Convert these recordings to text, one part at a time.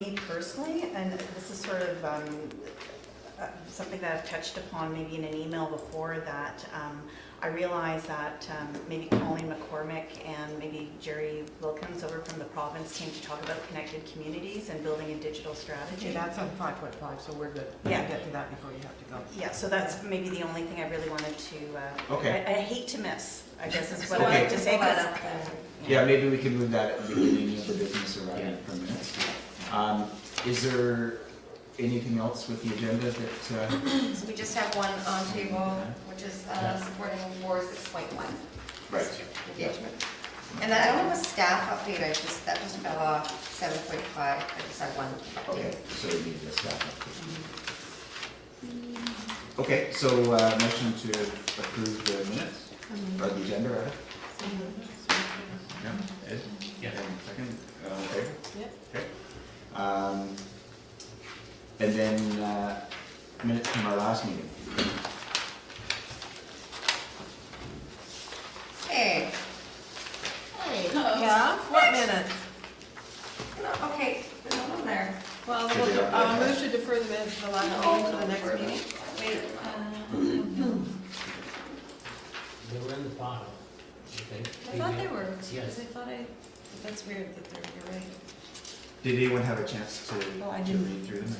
Me personally, and this is sort of something that I've touched upon maybe in an email before, that I realize that maybe Colleen McCormick and maybe Jerry Wilkins over from the province came to talk about connected communities and building a digital strategy. Okay, that's on 5.5, so we're good. Yeah. We'll get to that before you have to go. Yeah, so that's maybe the only thing I really wanted to, Okay. I hate to miss, I guess is what Okay. I like to say. 'Cause, Yeah, maybe we can move that at the beginning of the business arrival for minutes. Is there anything else with the agenda that? So we just have one on table, which is supporting War 6.1. Right. Engagement. And then I don't have a staff update, that just fell off 7.5, I just have one Okay, update. so we need the staff update. Okay, so motion to approve the minutes, or the agenda rather? Yeah, Ed? Yeah. And second, okay? Yep. Okay. And then minutes from our last meeting. Hey. Yeah, what minutes? No, okay, there's no one there. Well, Should we we'll have that? move to defer the minutes to the last meeting to the next meeting. Wait, They were in the file, I think. I thought they were, Yes. because I thought that's weird that you're right. Did anyone have a chance to Oh, I to didn't. read through them?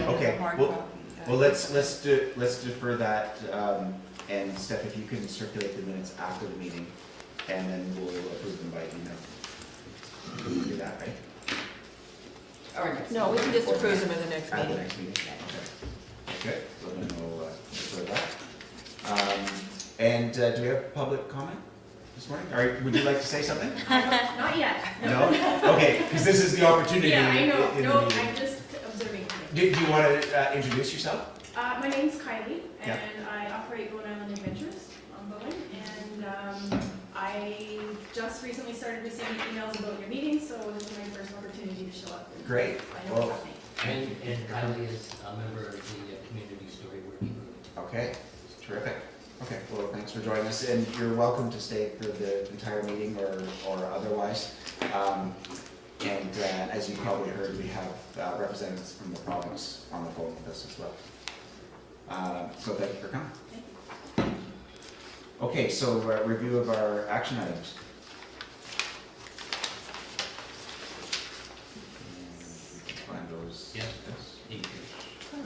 No. Okay, Hard well- copy. Well, let's defer that, and Steph, if you can circulate the minutes after the meeting, and then we'll approve them by email. We can do that, right? or next. No, we can just approve them in the next At the meeting. next meeting, okay. Okay, so then we'll defer that. And do we have public comment this morning? Or would you like to say something? Not yet. No? Okay, because this is the opportunity Yeah, I know. in the No, meeting. I'm just observing. Do you want to introduce yourself? My name's Kylie, and Yeah. I operate Bowen Island Adventures on Bowen. And I just recently started receiving emails about your meetings, so this is my first opportunity to show up. And Great. I know Well, what's happening. And Kylie is a member of the Community Story Working Group. Okay, terrific. Okay, well, thanks for joining us, and you're welcome to stay for the entire meeting or otherwise. And as you probably heard, we have representatives from the province on the phone with us as well. So thank you for coming. Okay, so review of our action items. Find those. Yeah. Yes.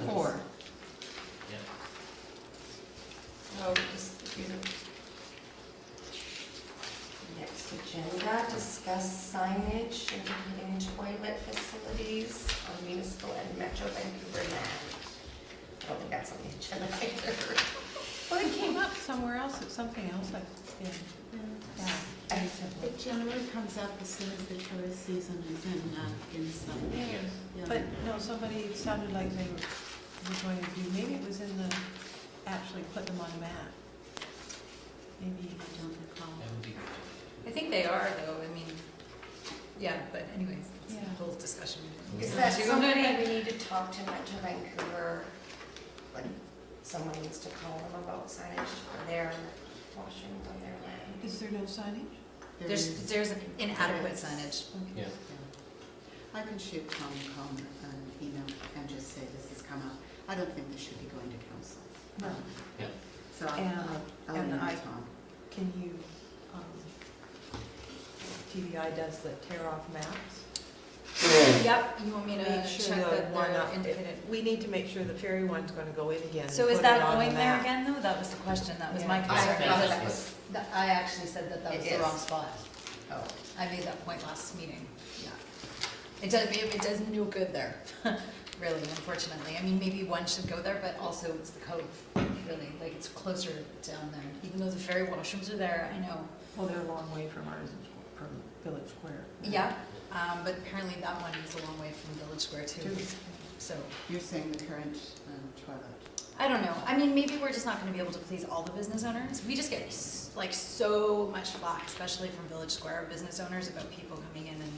4. Yeah. Oh, just, these are. Next agenda, discuss signage indicating toilet facilities on municipal and Metro Vancouver land. I don't think that's on the agenda either. Well, it came up somewhere else, it's something else, like, yeah. It generally comes up as soon as the tourist season is in summer. Yeah. But no, somebody sounded like they were going to do, maybe it was in the, actually put them on a map. Maybe, I don't recall. That would be good. I think they are though, I mean, yeah, but anyways, it's Yeah. a whole discussion. Is that something that we need to talk to Metro Vancouver, like, someone needs to call them about signage for their washrooms on their land? is there no signage? There's inadequate signage. Yeah. I can shoot Tom an email and just say this has come up. I don't think this should be going to council. No. Yeah. So And- I'll and email I- Tom. Can you, TVI does the tear off maps? Yep, you want me to Make sure check the that one they're up, independent? we need to make sure the ferry one's gonna go in again. and So is put it that on the going there map. again though? That was the question, that was Yeah. my I concern. thought because that was, I actually said that that was It the is. wrong spot. oh, I made that point last meeting, yeah. It does no good there, really, unfortunately. I mean, maybe one should go there, but also it's the cove, really, like it's closer down there. Even though the ferry washrooms are there, I know. Well, they're a long way from ours, from Village Square. Yeah, but apparently that one is a long way from Village Square too, so. You're saying the current toilet. I don't know, I mean, maybe we're just not gonna be able to please all the business owners. We just get like so much flack, especially from Village Square business owners about people coming in and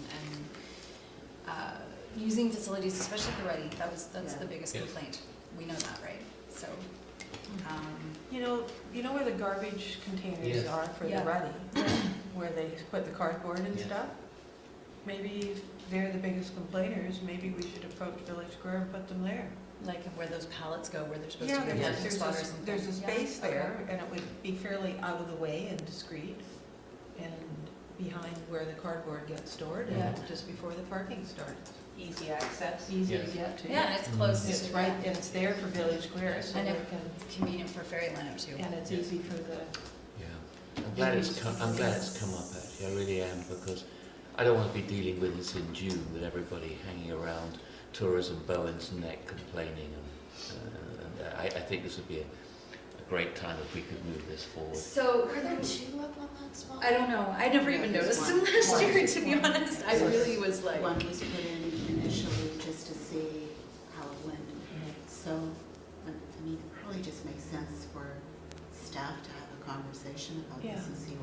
using facilities, especially at the Ready. That's Yeah. the biggest Yes. complaint. We know that, right? So, You know where the garbage containers Yes. are for the Yeah. Ruddy? Where they put the cardboard and Yeah. stuff? Maybe they're the biggest complainers, maybe we should approach Village Square and put them there. Like where those pallets go, where they're supposed Yeah, to be parking there's spot or a, something. there's a Yeah, space okay. there, and it would be fairly out of the way and discreet, and behind where the cardboard gets stored, Yeah. and just before the parking starts. Easy access. Easy to Yes. get to. Yeah, and it's close It's to, right, and it's there for Village Square, so And they it- can, convenient for ferry lineup too. and it's Yeah. easy for the, Yeah, I'm glad it's come up actually, I really am, because I don't want to be dealing with this in June with everybody hanging around Tourism Bowen's neck complaining, and I think this would be a great time if we could move this forward. So, Are there two up on that spot? I don't know, I never Yeah, even there's noticed them one. last One. year, to be honest. I really was like, One was put in initially just to see how it went. So, I mean, it probably just makes sense for staff to have a conversation about this Yeah. and see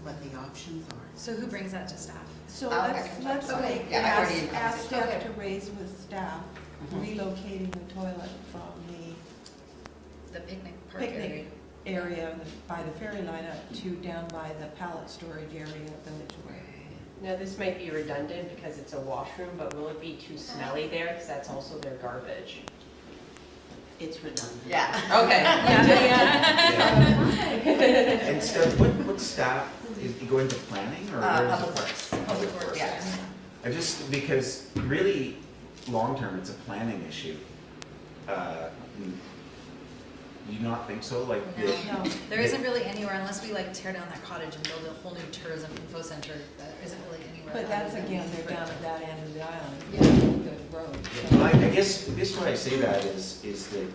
what the options are. so who brings that to staff? so I let's, can let's talk about it. make, Yeah, I've already ask asked. staff Okay. to raise with staff, relocating the toilet from The picnic park Picnic. area? the area by the ferry lineup to down by the pallet storage area at Village Square. Now, this might be redundant because it's a washroom, but will it be too smelly there? Because that's also their garbage. It's redundant. Yeah. Okay. And so what staff, is he going to planning or? where is it? Public Works. Public Works. Yes. I just, because really, long-term, it's a planning issue. Do you not think so? Like, No. No, There isn't really anywhere, unless we like tear down that cottage and build a whole new tourism info center, that isn't really anywhere. but that's other than- again, they're down at that end of the island, Yeah. the road. I guess why I say that is that,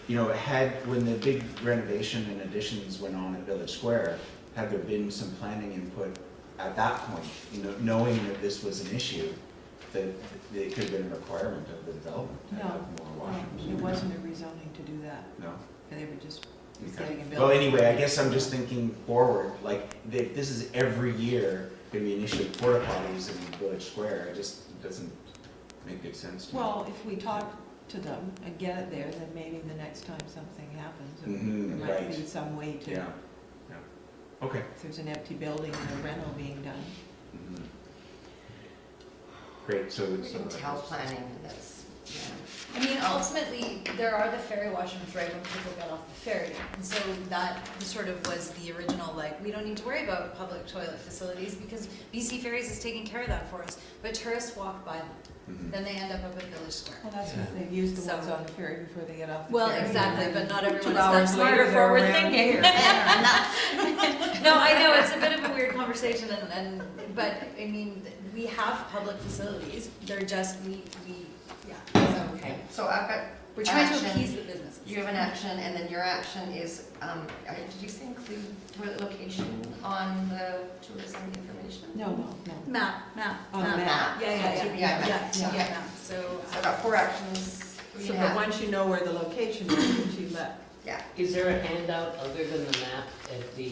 you know, when the big renovation and additions went on at Village Square, had there been some planning input at that point, you know, knowing that this was an issue, that it could have been a requirement of the development to No, have more washrooms? It wasn't a rezoning to do that, No? they were just Okay. getting a Well, building. anyway, I guess I'm just thinking forward, like, if this is every year gonna be an issue of porta potties in Village Square, it just doesn't make good sense to me. Well, if we talk to them and get it there, then maybe the next time something happens, Mhm, there might right. be some way to, Yeah, yeah, okay. if there's an empty building and a rental being done. Mhm. Great, so We it's. can tell planning that's, yeah. I mean, ultimately, there are the ferry washrooms right when people get off the ferry. And so that sort of was the original, like, we don't need to worry about public toilet facilities because BC Ferries is taking care of that for us. But tourists walk by them, Mhm. then they end up at Village Square. Well, that's because they've used the So- ones on the ferry before they get off the Well, ferry. exactly, and but not everyone 2 is that hours smart later, or they're forward around thinking. here. No, I know, it's a bit of a weird conversation but, I mean, we have public facilities, they're just, yeah, so. Okay, so I've got We're trying to action. appease the businesses. You have an action, and then your action is, did you say include toilet location on the tourism information? No, no, no. Map. On the map. Yeah, Yeah, yeah, yeah. map, so. So I've got 4 actions. We So, but have- once you know where the location is, you let, Yeah, Is there a handout other than the map at the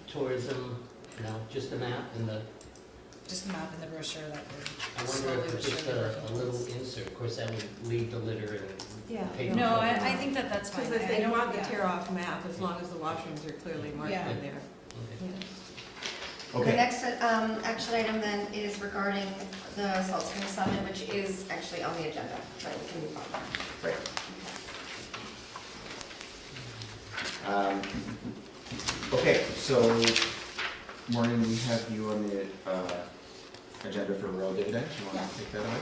tourism, no, just the map and the, Just the map and the brochure that I we're wonder slowly if but it's just surely a working little towards. insert, of course, that would lead to litter and yeah. paper. No, I think that's fine. Because if I they don't- want the yeah. tear-off map, as long as the washrooms are clearly marked Yeah. in there. Okay. Yeah. The Okay, next action item then is regarding the Salt Spring Summit, which is actually on the agenda, but we can move on. right. Okay, so, Maureen, we have you on the agenda for rural dividend. You want to take that away?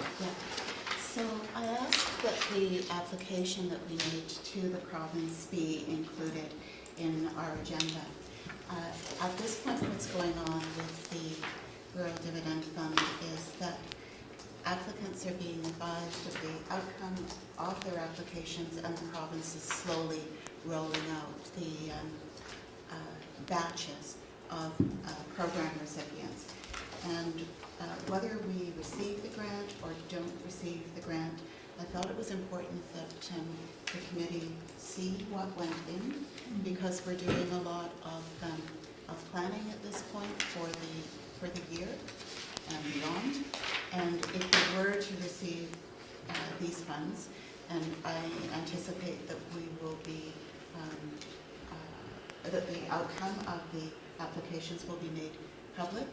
So I asked that the application that we made to the province be included in our agenda. At this point, what's going on with the Rural Dividend Fund is that applicants are being advised of the outcome of their applications, and the province is slowly rolling out the batches of program recipients. And whether we receive the grant or don't receive the grant, I felt it was important that the committee see what went in, because we're doing a lot of planning at this point for the year and beyond. And if we were to receive these funds, and I anticipate that we will be, that the outcome of the applications will be made public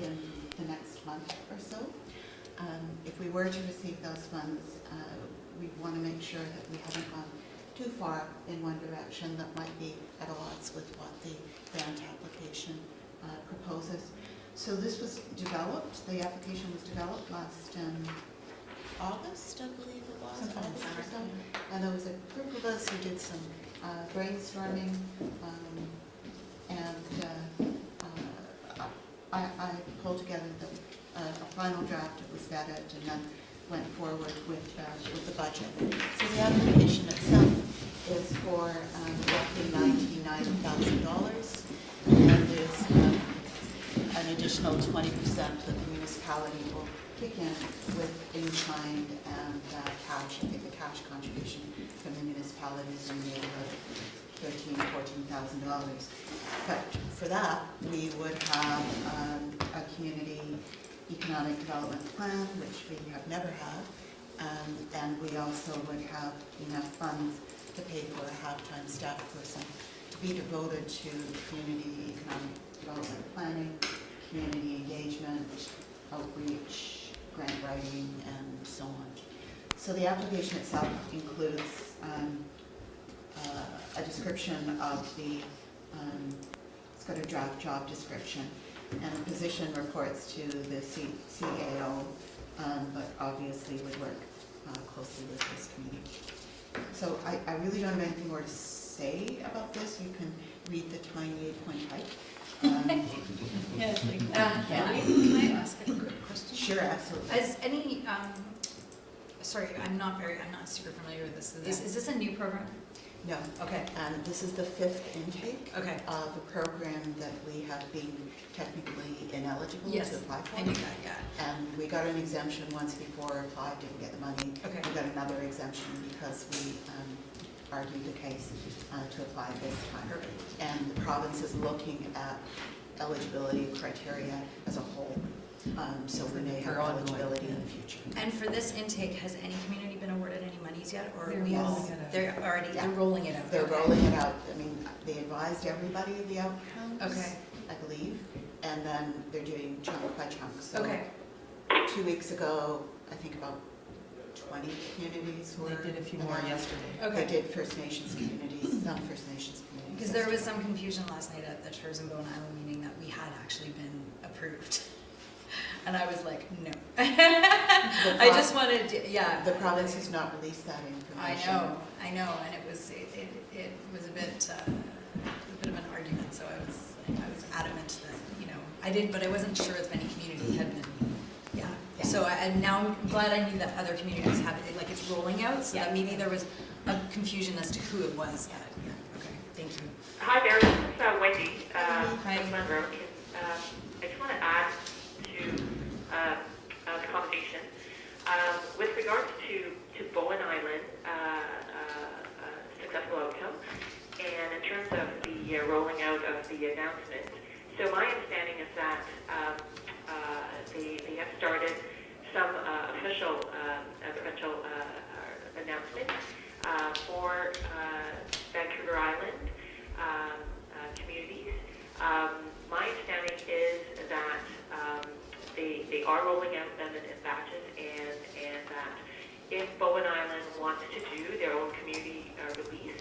in the next month or so. If we were to receive those funds, we want to make sure that we haven't gone too far in one direction that might be at odds with what the grant application proposes. So this was developed, the application was developed last August, I believe it was, Sometime August or so. summer. And there was a group of us who did some brainstorming, and I pulled together a final draft that was vetted, and then went forward with the budget. So the application itself is for roughly $99,000, and there's an additional 20% that the municipality will kick in with in-kind and cash. I think the cash contribution from the municipality is in the neighborhood of $13,000 to $14,000. But for that, we would have a community economic development plan, which we have never had, and we also would have enough funds to pay for a half-time staff person to be devoted to community economic development planning, community engagement, outreach, grant writing, and so on. So the application itself includes a description of the, it's got a draft job description, and the position reports to the CAO, but obviously would work closely with this committee. So I really don't have anything more to say about this. You can read the tiny 8-point type. Yeah, it's like, Kelly? can I ask a quick question? Sure, absolutely. As any, sorry, I'm not super familiar with this. Is this a new program? No. Okay. This is the 5th intake Okay. of a program that we have been technically ineligible Yes, to apply for. I knew that, yeah. And we got an exemption once before, applied, didn't get the money. Okay. We got another exemption because we argued the case to apply this time. Perfect. And the province is looking at eligibility criteria as a whole. So we may have eligibility in the future. And for this intake, has any community been awarded any monies yet, or They're are we all? rolling it out. They're already, Yeah. they're rolling it out. They're Okay. rolling it out. I mean, they advised everybody of the outcomes. Okay. I believe, and then they're doing chunk by chunk. So Okay. 2 weeks ago, I think about 20 communities were. They did a few more announced. yesterday. They Okay. did First Nations communities, some First Nations communities. Because there was some confusion last night at the Tourism Bowen Island meeting that we had actually been approved. And I was like, no. I just wanted, yeah. The province has not released that information. I know, and it was a bit of an argument, so I was adamant that, I did, but I wasn't sure if any community had been, yeah. Yeah. So, and now I'm glad I knew that other communities have it, like it's rolling out, so that maybe there was a confusion as to who it was that, yeah, okay, thank you. Hi there, this is Wendy Hi. from Monroe. I just want to add to the conversation. With regards to Bowen Island, successful outcome, and in terms of the rolling out of the announcement, so my understanding is that they have started some official provincial announcement for Vancouver Island communities. My understanding is that they are rolling out them in batches, and that if Bowen Island wants to do their own community release,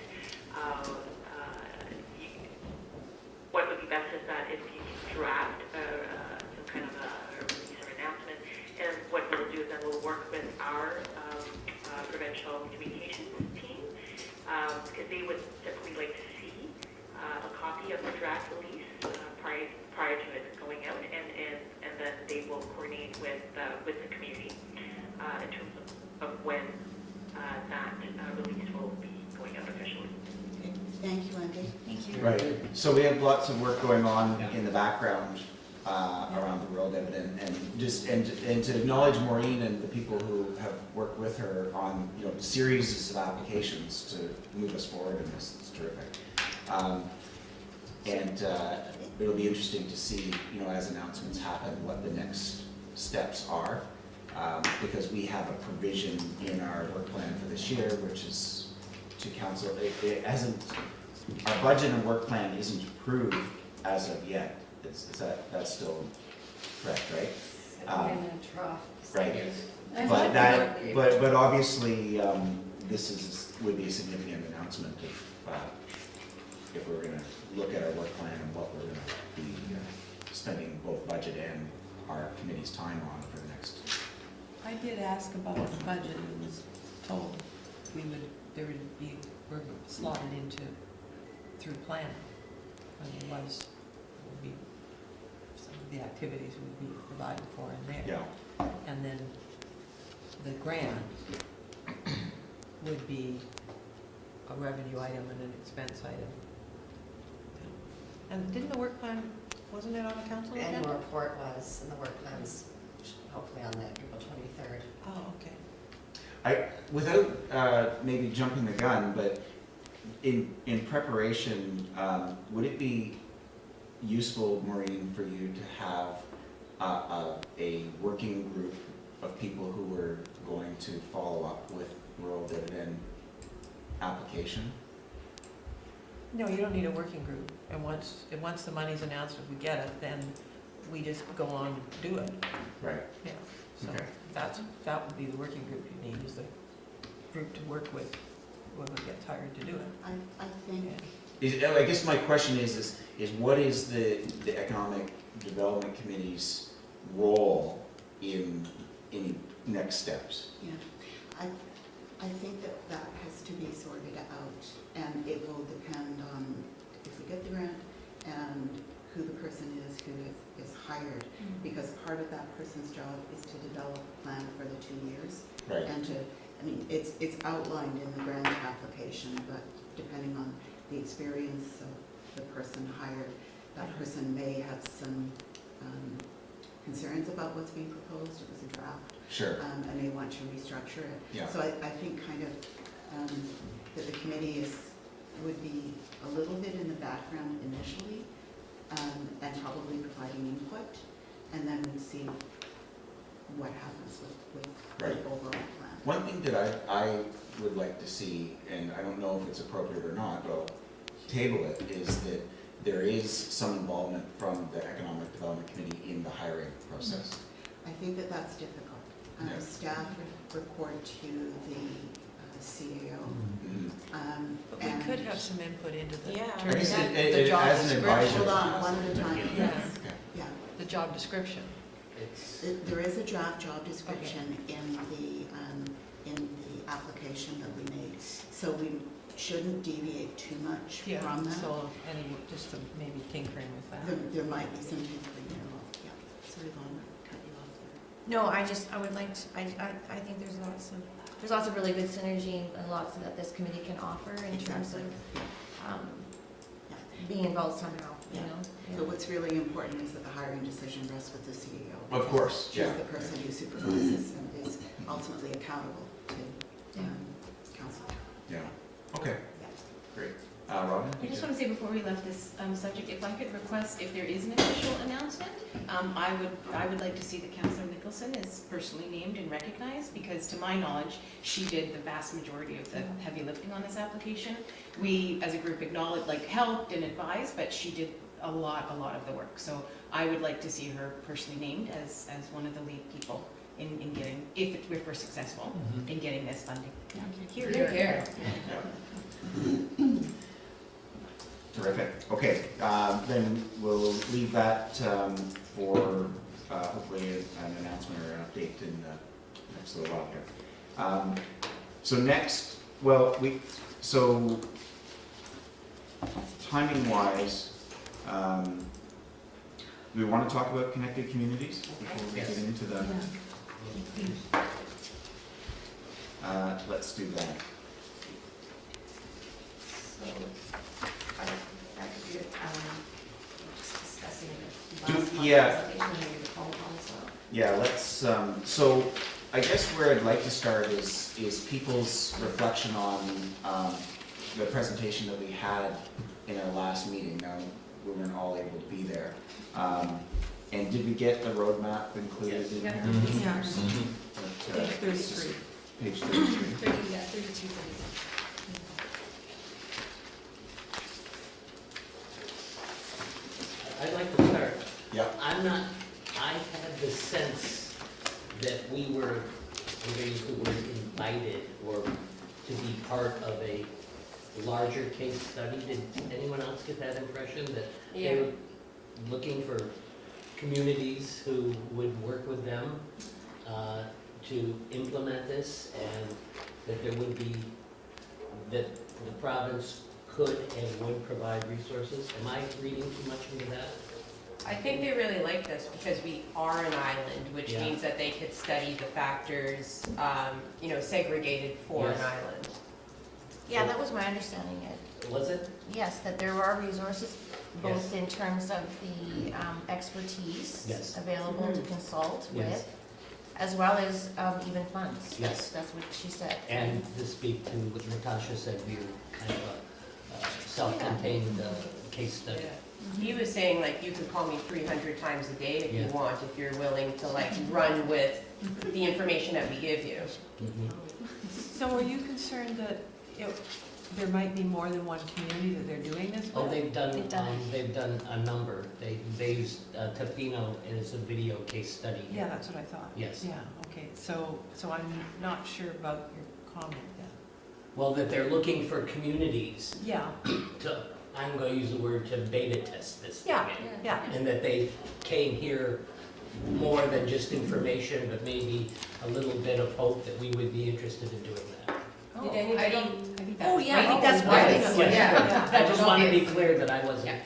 what would be best is that if you draft some kind of a release or announcement, and what we'll do is then we'll work with our provincial communications team, because they would typically like to see a copy of the draft release prior to it going out, and then they will coordinate with the community in terms of when that release will be going out officially. Okay. Thank you, Wendy. Thank you. Right, so we have lots of work going on in the background around the Rural Dividend, and to acknowledge Maureen and the people who have worked with her on series of applications to move us forward in this. It's terrific. And it'll be interesting to see, as announcements happen, what the next steps are, because we have a provision in our work plan for this year, which is to council. It hasn't. Our budget and work plan isn't approved as of yet, that's still correct, right? Sitting in a trough. Right. And But that, but obviously, would be a significant announcement if we're gonna look at our work plan and what we're gonna be spending both budget and our committee's time on for the next. I did ask about the budget and was told there would be, we're slotted into, through planning. And would be, some of the activities would be provided for in there. Yeah. And then the grant would be a revenue item and an expense item. And didn't the work plan, wasn't it on the council The agenda? annual report was, and the work plan's hopefully on the April 23rd. Oh, okay. Without maybe jumping the gun, but in preparation, would it be useful, Maureen, for you to have a working group of people who were going to follow up with rural dividend application? No, you don't need a working group. And once the money's announced, if we get it, then we just go on and do it. Right. Yeah. So Okay. that would be the working group you need, is the group to work with when we get tired to do it. I think, I guess my question is what is the Economic Development Committee's role in any next steps? yeah, I think that has to be sorted out, and it will depend on if we get the grant and who the person is who is hired, because part of that person's job is to develop a plan for the 2 years. Right. And it's outlined in the grant application, but depending on the experience of the person hired, that person may have some concerns about what's being proposed. It was a draft. Sure. And may want to restructure it. Yeah. So I think kind of that the committee would be a little bit in the background initially, and probably providing input, and then we'd see what happens with Right. the overall plan. One thing that I would like to see, and I don't know if it's appropriate or not, but I'll table it, is that there is some involvement from the Economic Development Committee in the hiring process. I think that that's difficult. Yeah. Staff report to the CAO. Mhm. But we could have some input into the, Yeah. I guess the job as an advisor. description. Hold on, one at a time. Yeah. Yes. Okay. Yeah. The job description. It's, There is a draft job description in the application that we made, so we shouldn't deviate too much Yeah, from that. so just some maybe tinkering with that. There might be some tinkering involved, yeah. Sorry, Vaughn, I cut you off there. No, I would like to, I think there's lots of really good synergy and lots that this committee can offer in terms of being involved somehow, you Yeah. know? So what's really important is that the hiring decision rests with the CEO. Of course, She's yeah. the person who supervises and is ultimately accountable to council. Yeah. Okay. Yeah. Great. Robin? I just want to say before we left this subject, if I could request, if there is an official announcement, I would like to see that Councillor Nicholson is personally named and recognized, because to my knowledge, she did the vast majority of the heavy lifting on this application. We, as a group, helped and advised, but she did a lot of the work. So I would like to see her personally named as one of the lead people in getting, if we're successful in getting this funding. Here, here, here. Terrific. Okay, then we'll leave that for hopefully an announcement or an update in the next little while here. So next, so timing-wise, do we want to talk about connected communities before we get into the? Let's do that. So, that could be, just discussing it. Yeah. Maybe the phone call as well. Yeah, let's, so I guess where I'd like to start is people's reflection on the presentation that we had in our last meeting. Now, we weren't all able to be there. And did we get the roadmap included in here? Yeah. But, Page 33. Page 33. 32, 33. I'd like to start I had the sense that we were, I'm going to use the word invited, or to be part of a larger case study. Did anyone else get that impression, that they were looking for communities who would work with them to implement this, and that there would be, that the province could and would provide resources? Am I reading too much into that? I think they really like this because we are an island, which Yeah. means that they could study the factors, segregated for an Yes. island. Yeah, that was my understanding. Was it? Yes, that there are resources, both Yes. in terms of the expertise Yes. available to consult Yes. with, as well as even funds. Yes. That's what she said. And to speak to what Natasha said, we were kind of a self-contained case study. He was saying, like, you could call me 300 times a day if Yeah. you want, if you're willing to, like, run with the information that we give you. Mhm. So are you concerned that there might be more than one community that they're doing this with? Oh, they've done They've done a number. They used Tofino as a video case study. Yeah, that's what I thought. Yes. Yeah, okay, so I'm not sure about your comment then. Well, that they're looking for communities Yeah, to, I'm going to use the word, to beta test this thing yeah, in. yeah. And that they came here more than just information, but maybe a little bit of hope that we would be interested in doing that. Did anybody? I think Oh, that's. yeah, I think that's why they Yes, go, yes. yeah. I just want to be clear that I wasn't.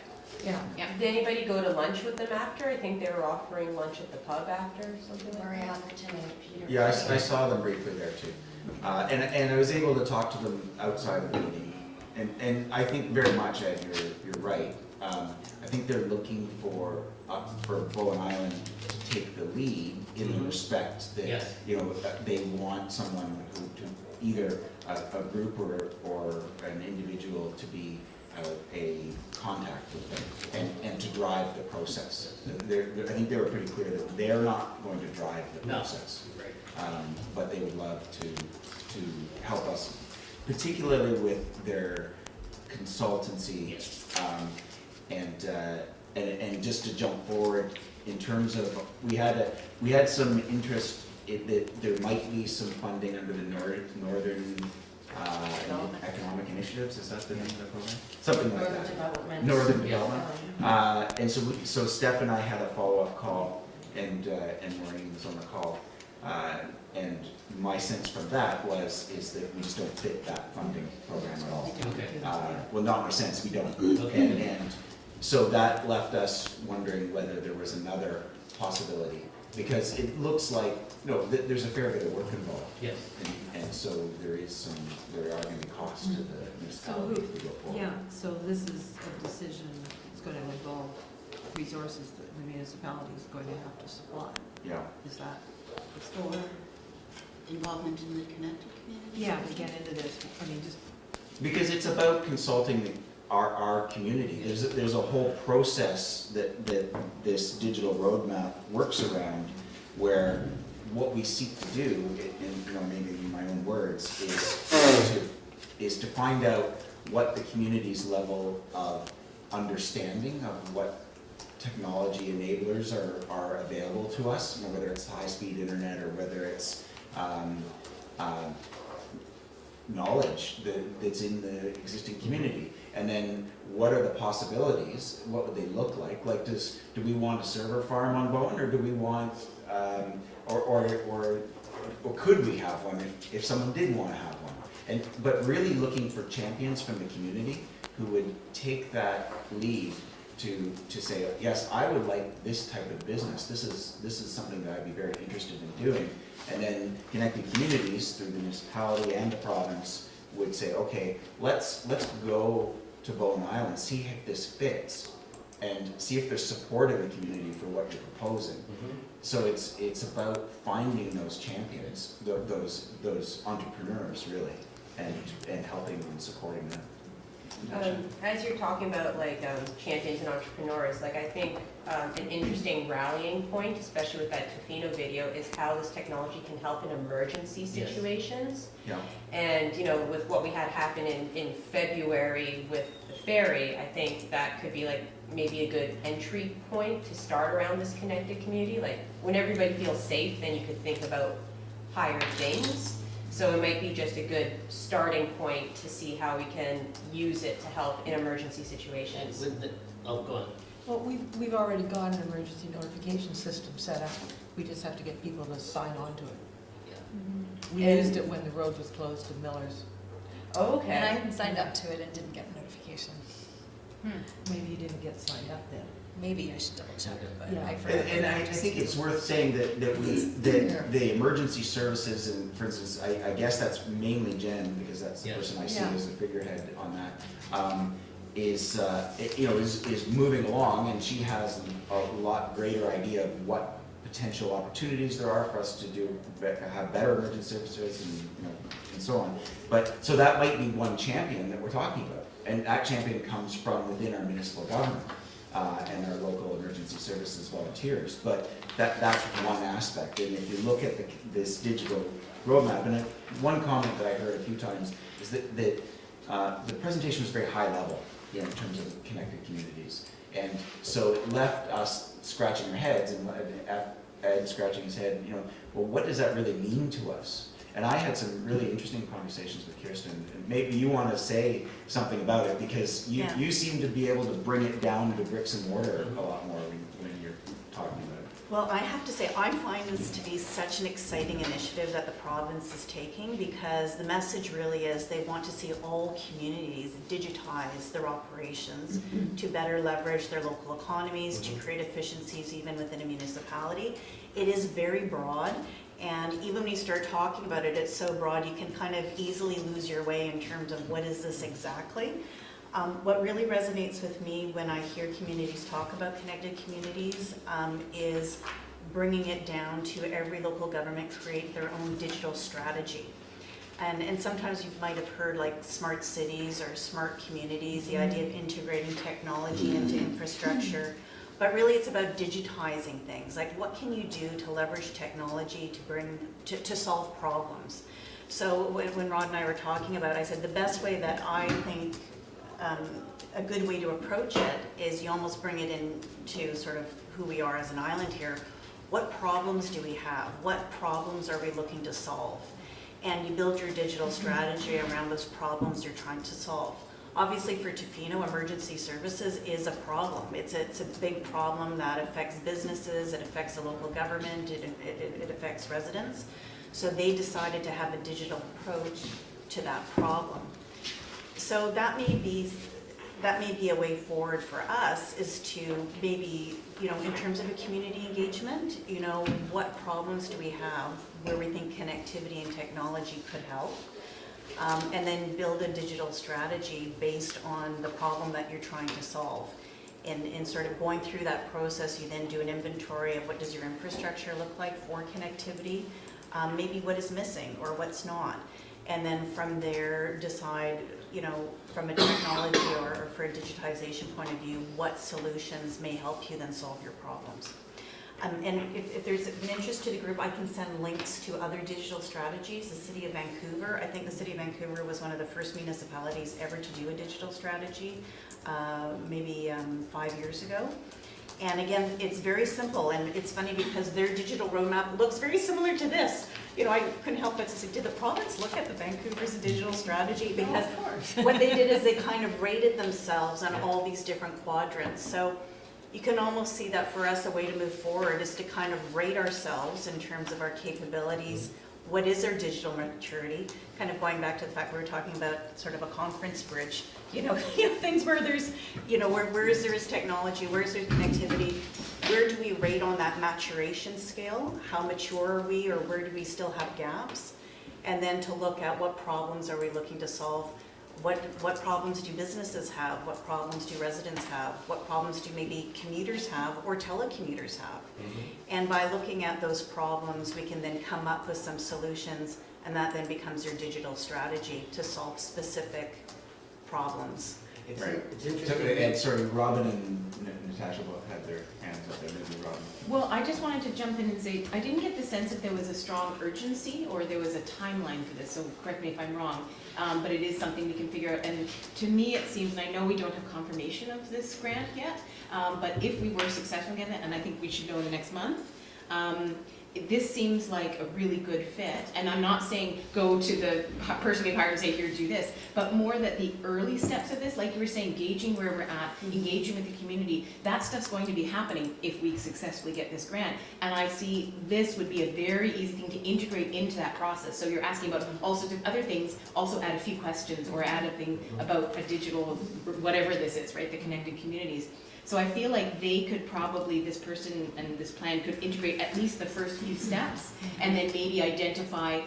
Yeah. Did anybody go to lunch with them after? I think they were offering lunch at the pub after, or something like Maria that. Atherton and Peter. Yeah, I saw them briefly there too. And I was able to talk to them outside of the meeting. And I think very much, Ed, you're right. I think they're looking for Bowen Island to take the lead in the Mhm. respect that, Yes. they want someone who to, either a group or an individual to be a contact with them and to drive the process. I think they were pretty clear that they're not going to drive the No. process. Right. But they would love to help us, particularly with their consultancy. And just to jump forward, in terms of, we had some interest that there might be some funding under the Northern Economic Initiatives, is that the name of the program? Something like Northern that. Development. Northern Yeah. Development. And so Steph and I had a follow-up call, and Maureen was on the call. And my sense from that is that we just don't fit that funding program at all. Okay. Well, not my sense, we don't. Okay. And so that left us wondering whether there was another possibility, because it looks like, there's a fair bit of work involved. Yes. And so there are going to be costs to the municipality if we go forward. Yeah, so this is a decision that's going to involve resources that the municipality is going to have to supply. Yeah. Is that? For involvement in the connected community? Yeah, we get into this, just. Because it's about consulting our community. There's a whole process that this digital roadmap works around, where what we seek to do, in maybe in my own words, is to find out what the community's level of understanding of what technology enablers are available to us, whether it's high-speed internet or whether it's knowledge that's in the existing community. And then what are the possibilities? What would they look like? Like, do we want a server farm on Bowen, or do we want, or could we have one if someone did want to have one? But really looking for champions from the community who would take that lead to say, yes, I would like this type of business. This is something that I'd be very interested in doing. And then connected communities through the municipality and the province would say, okay, let's go to Bowen Island, see if this fits, and see if there's support in the community for what you're proposing. Mhm. So it's about finding those champions, those entrepreneurs really, and helping and supporting them. As you're talking about champions and entrepreneurs, I think an interesting rallying point, especially with that Tofino video, is how this technology can help in emergency Yes. situations. Yeah. And with what we had happen in February with the Barry, I think that could be like maybe a good entry point to start around this connected community. Like when everybody feels safe, then you could think about higher things. So it might be just a good starting point to see how we can use it to help in emergency And situations. with the, oh, go on. Well, we've already got an emergency notification system set up. We just have to get people to sign on to it. Yeah. We And- used it when the road was closed to Miller's. Oh, And I okay. hadn't signed up to it and didn't get a notification. Maybe you didn't get signed up then. Maybe I should double check it, but Yeah. I forgot. And I think it's worth saying that the emergency services, and for instance, I guess that's mainly Jen, because that's the Yeah. person I see Yeah. as the figurehead on that, is moving along, and she has a lot greater idea of what potential opportunities there are for us to have better emergency services and so on. But, so that might be one champion that we're talking about, and that champion comes from within our municipal government. And our local emergency services volunteers, but that's one aspect. And if you look at this digital roadmap, and one comment that I heard a few times is that the presentation was very high level, in terms of connected communities, and so it left us scratching our heads, and Ed scratching his head. Well, what does that really mean to us? And I had some really interesting conversations with Kirsten, and maybe you want to say something about it, because you seem to be able to bring it down to bricks and mortar a lot more when you're talking about it. Well, I have to say, I find this to be such an exciting initiative that the province is taking, because the message really is they want to see all communities digitize their operations to better leverage their local economies, to create efficiencies even within a municipality. It is very broad. And even when you start talking about it, it's so broad you can kind of easily lose your way in terms of what is this exactly. What really resonates with me when I hear communities talk about connected communities is bringing it down to every local government create their own digital strategy. And sometimes you might have heard like smart cities or smart communities, the idea of integrating technology into infrastructure. But really it's about digitizing things. Like what can you do to leverage technology to solve problems? So when Rod and I were talking about it, I said the best way that I think a good way to approach it is you almost bring it into sort of who we are as an island here. What problems do we have? What problems are we looking to solve? And you build your digital strategy around those problems you're trying to solve. Obviously for Tofino, emergency services is a problem. It's a big problem that affects businesses, it affects the local government, it affects residents. So they decided to have a digital approach to that problem. So that may be a way forward for us, is to maybe, in terms of a community engagement, what problems do we have where we think connectivity and technology could help? And then build a digital strategy based on the problem that you're trying to solve. In sort of going through that process, you then do an inventory of what does your infrastructure look like for connectivity, maybe what is missing or what's not. And then from there decide, from a technology or for a digitization point of view, what solutions may help you then solve your problems. And if there's an interest to the group, I can send links to other digital strategies. The City of Vancouver, I think the City of Vancouver was one of the first municipalities ever to do a digital strategy, maybe 5 years ago. And again, it's very simple, and it's funny because their digital roadmap looks very similar to this. I couldn't help but to say, did the province look at the Vancouver's digital strategy? Because what they did is they kind of rated themselves on all these different quadrants. So you can almost see that for us, a way to move forward is to kind of rate ourselves in terms of our capabilities. What is our digital maturity? Kind of going back to the fact we were talking about sort of a conference bridge, things where there's, where is there technology, where is there connectivity, where do we rate on that maturation scale? How mature are we, or where do we still have gaps? And then to look at what problems are we looking to solve. What problems do businesses have? What problems do residents have? What problems do maybe commuters have or telecommuters have? And by looking at those problems, we can then come up with some solutions, and that then becomes your digital strategy to solve specific problems. It's, Right. it's So, interesting. and sorry, Robin and Natasha both had their hands up there, maybe Robin. Well, I just wanted to jump in and say, I didn't get the sense that there was a strong urgency or there was a timeline for this, so correct me if I'm wrong. But it is something we can figure out, and to me, it seems, and I know we don't have confirmation of this grant yet, but if we were successful in getting it, and I think we should know in the next month, this seems like a really good fit, and I'm not saying go to the person we've hired and say, here, do this, but more that the early steps of this, like you were saying, gauging where we're at, engaging with the community, that stuff's going to be happening if we successfully get this grant. And I see this would be a very easy thing to integrate into that process. So you're asking about all sorts of other things, also add a few questions or add a thing about a digital, whatever this is, right, the connected communities. So I feel like they could probably, this person and this plan could integrate at least the first few steps and then maybe identify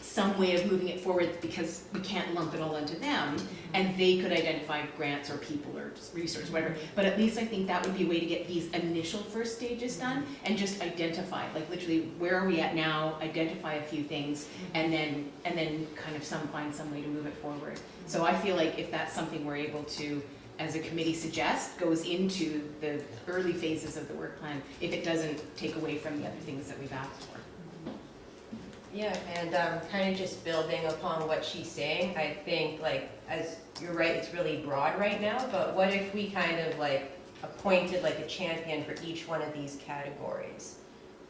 some way of moving it forward, because we can't lump it all into them, and they could identify grants or people or resources, whatever. But at least I think that would be a way to get these initial first stages done and just identify, like literally, where are we at now, identify a few things, and then kind of find some way to move it forward. So I feel like if that's something we're able to, as a committee suggest, goes into the early phases of the work plan, if it doesn't take away from the other things that we've asked for. Yeah, and kind of just building upon what she's saying, I think, like, as you're right, it's really broad right now, but what if we kind of like appointed like a champion for each one of these categories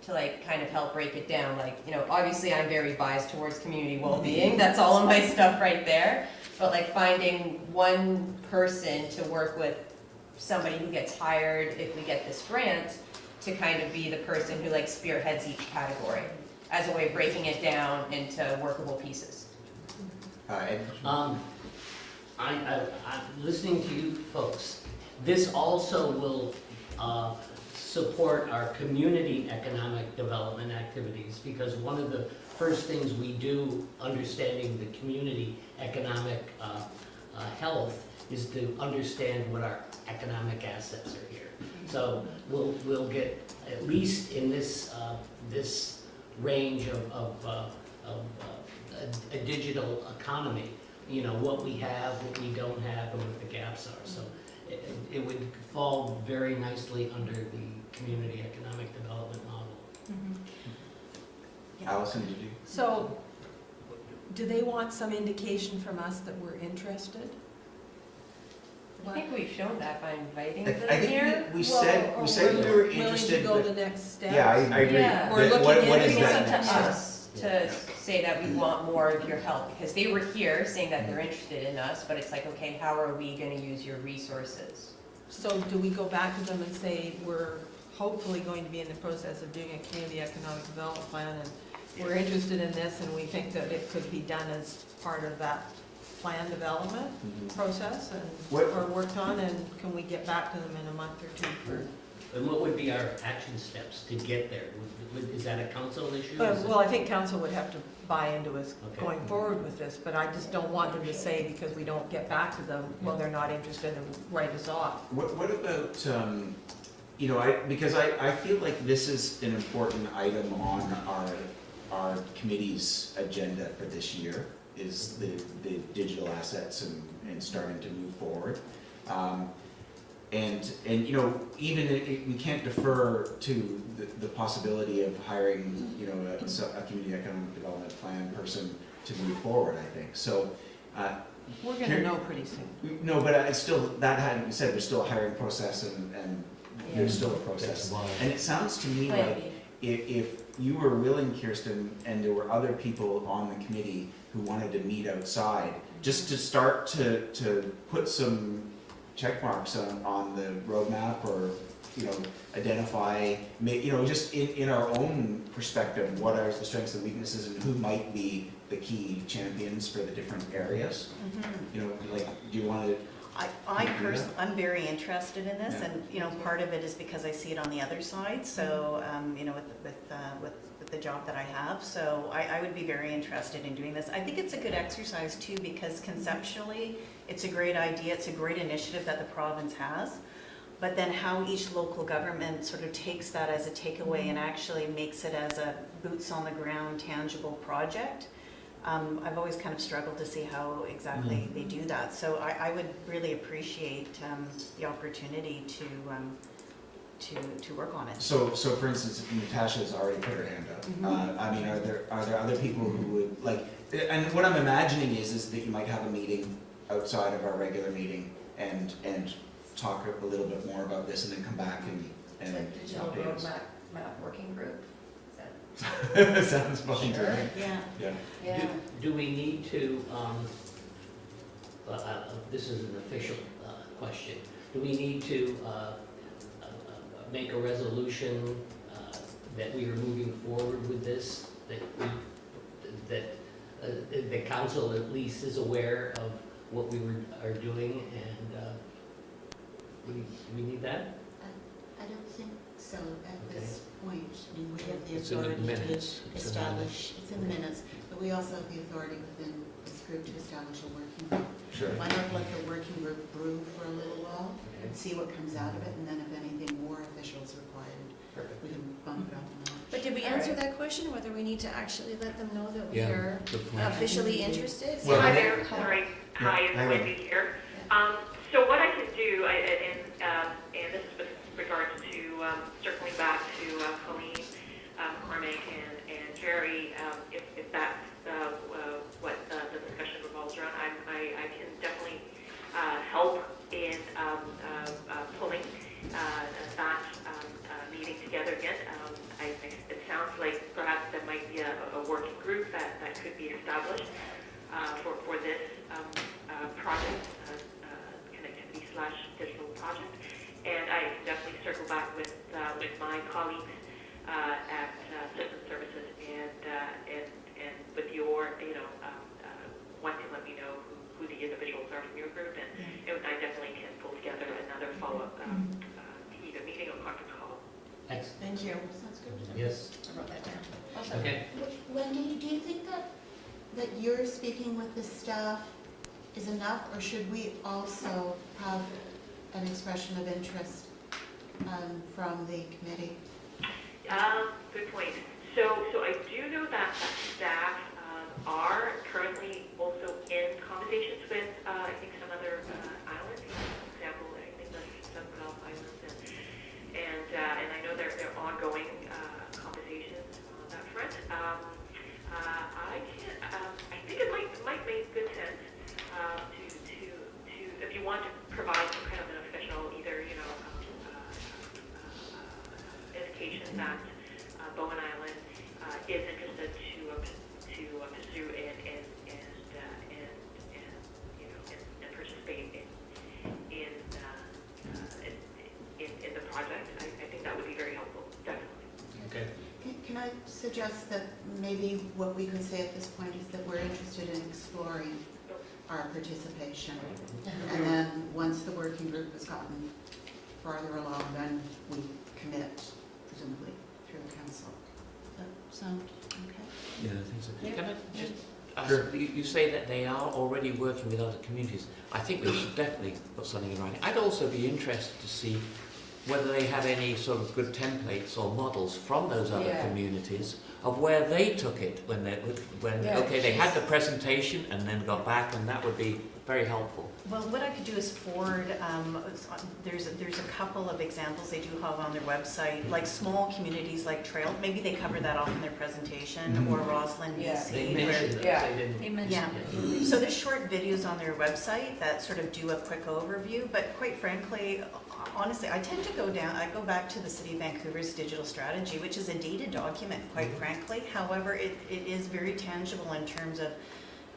to like kind of help break it down? Like, you know, obviously I'm very biased towards community well-being, that's all of my stuff right there, but like finding one person to work with somebody who gets hired if we get this grant to kind of be the person who like spearheads each category as a way of breaking it down into workable pieces. Ed? I'm listening to you folks. This also will support our community economic development activities, because one of the first things we do, understanding the community economic health, is to understand what our economic assets are here. So we'll get, at least in this this range of a digital economy, you know, what we have, what we don't have, and what the gaps are. So it would fall very nicely under the community economic development model. Allison, did you? So, do they want some indication from us that we're interested? I think we've shown that by inviting I them here. think we said we were interested, Willing to go but the next step? yeah, I agree. Yeah. We're But looking what into is it. that It's next up to step? us to say that we want more of your help, because they were here saying that they're interested in us, but it's like, okay, how are we gonna use your resources? So do we go back to them and say, we're hopefully going to be in the process of doing a community economic development plan, and we're interested in this, and we think that it could be done as part of that plan development process, and What- or worked on, and can we get back to them in a month or two for? And what would be our action steps to get there? Is that a council issue? Is it- Well, I think council would have to buy into us Okay. going forward with this, but I just don't want them to say, because we don't get back to them, well, they're not interested, and write us off. What about, you know, because I feel like this is an important item on our committee's agenda for this year, is the digital assets and starting to move forward. And you know, even we can't defer to the possibility of hiring, you know, a community economic development plan person to move forward, I think. So, We're Here- gonna know pretty soon. no, but it's still, that hadn't been said, there's still a hiring process and there's still a process. That's why. And it sounds to me like if you were willing, Kirsten, and there were other people on the committee who wanted to meet outside, just to start to put some check marks on the roadmap, or, you know, identify, you know, just in our own perspective, what are the strengths and weaknesses, and who might be the key champions for the different areas. You know, like, do you want to? I'm very interested in this, Yeah. and, you know, part of it is because I see it on the other side, so, you know, with the job that I have, so I would be very interested in doing this. I think it's a good exercise too, because conceptually, it's a great idea, it's a great initiative that the province has, but then how each local government sort of takes that as a takeaway and actually makes it as a boots on the ground tangible project, I've always kind of struggled to see how exactly they do that. So I would really appreciate the opportunity to work on it. So for instance, Natasha's already put her hand up. I mean, are there other people who would like? And what I'm imagining is that you might have a meeting outside of our regular meeting and talk a little bit more about this, and then come back and The digital update us. roadmap working group. Is that- Sounds fun to me. Yeah. Yeah. Yeah. Do we need to, this is an official question, do we need to make a resolution that we are moving forward with this, that the council at least is aware of what we are doing, and we need that? I don't think so at this point. I mean, we have the It's in the authority to minutes. It's in the establish, it's in the minutes, but we also have the authority within this group to establish a working group. Sure. Why not let the working group brew for a little while and see what comes out of it, and then if anything more official is required, Perfect. we can bump it up a notch. But did we answer that question, whether we need to actually let them know that we Yeah, are good point. officially interested? Well, Hi I- there, sorry. Hi, it's Hi, Wendy here. So what I can do, and this is with regards to circling back to Colleen, McCormick, and Jerry, if that's what the discussion revolves around, I can definitely help in pulling that meeting together again. It sounds like perhaps there might be a working group that could be established for this project, connectivity/digital project. And I can definitely circle back with my colleagues at Citizen Services and with your, one can let me know who the individuals are from your group, and I definitely can pull together another follow-up either meeting or conference call. Excellent. Thank you. Sounds good. Yes, I wrote that down. okay. Wendy, do you think that you're speaking with the staff is enough, or should we also have an expression of interest from the committee? Good point. So I do know that staff are currently also in conversations with, I think, some other islands. For example, I think the Gulf Islands, and I know they're ongoing conversations on that front. I think it might make good sense to if you want to provide some kind of an official either indication that Bowen Island is interested to pursue and participate in the project. I think that would be very helpful, definitely. Okay. Can I suggest that maybe what we could say at this point is that we're interested in exploring our participation, and then once the working group has gotten farther along, then we commit, presumably, through the council. Does that sound okay? Yeah, I think so. Yeah. Can I just ask, Sure. you say that they are already working with other communities. I think we should definitely put something in writing. I'd also be interested to see whether they have any sort of good templates or models from those other Yeah. communities of where they took it when Yeah, they had the presentation and then got back, and that would be very helpful. Well, what I could do is forward, there's a couple of examples they do have on their website, like small communities like Trail, maybe they cover that off in their presentation, or Roslyn, Yeah. BC. They where- mentioned that, Yeah. they didn't. They mentioned Yeah, so there's short videos on their website that sort of do a quick overview, but quite frankly, honestly, I tend to I go back to the City of Vancouver's digital strategy, which is a dated document, quite frankly. However, it is very tangible in terms of,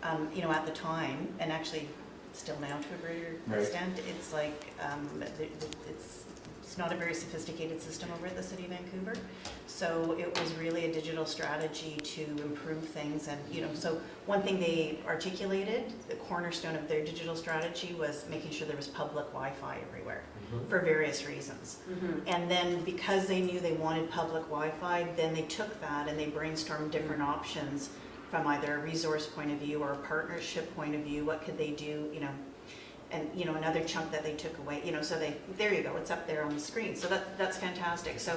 at the time, and actually still now to a greater Right. extent, it's like, it's not a very sophisticated system over at the City of Vancouver. So it was really a digital strategy to improve things, and, so one thing they articulated, the cornerstone of their digital strategy was making sure there was public Wi-Fi everywhere for various reasons. And then because they knew they wanted public Wi-Fi, then they took that and they brainstormed different options from either a resource point of view or a partnership point of view. What could they do, and another chunk that they took away, so there you go, it's up there on the screen. So that's fantastic. So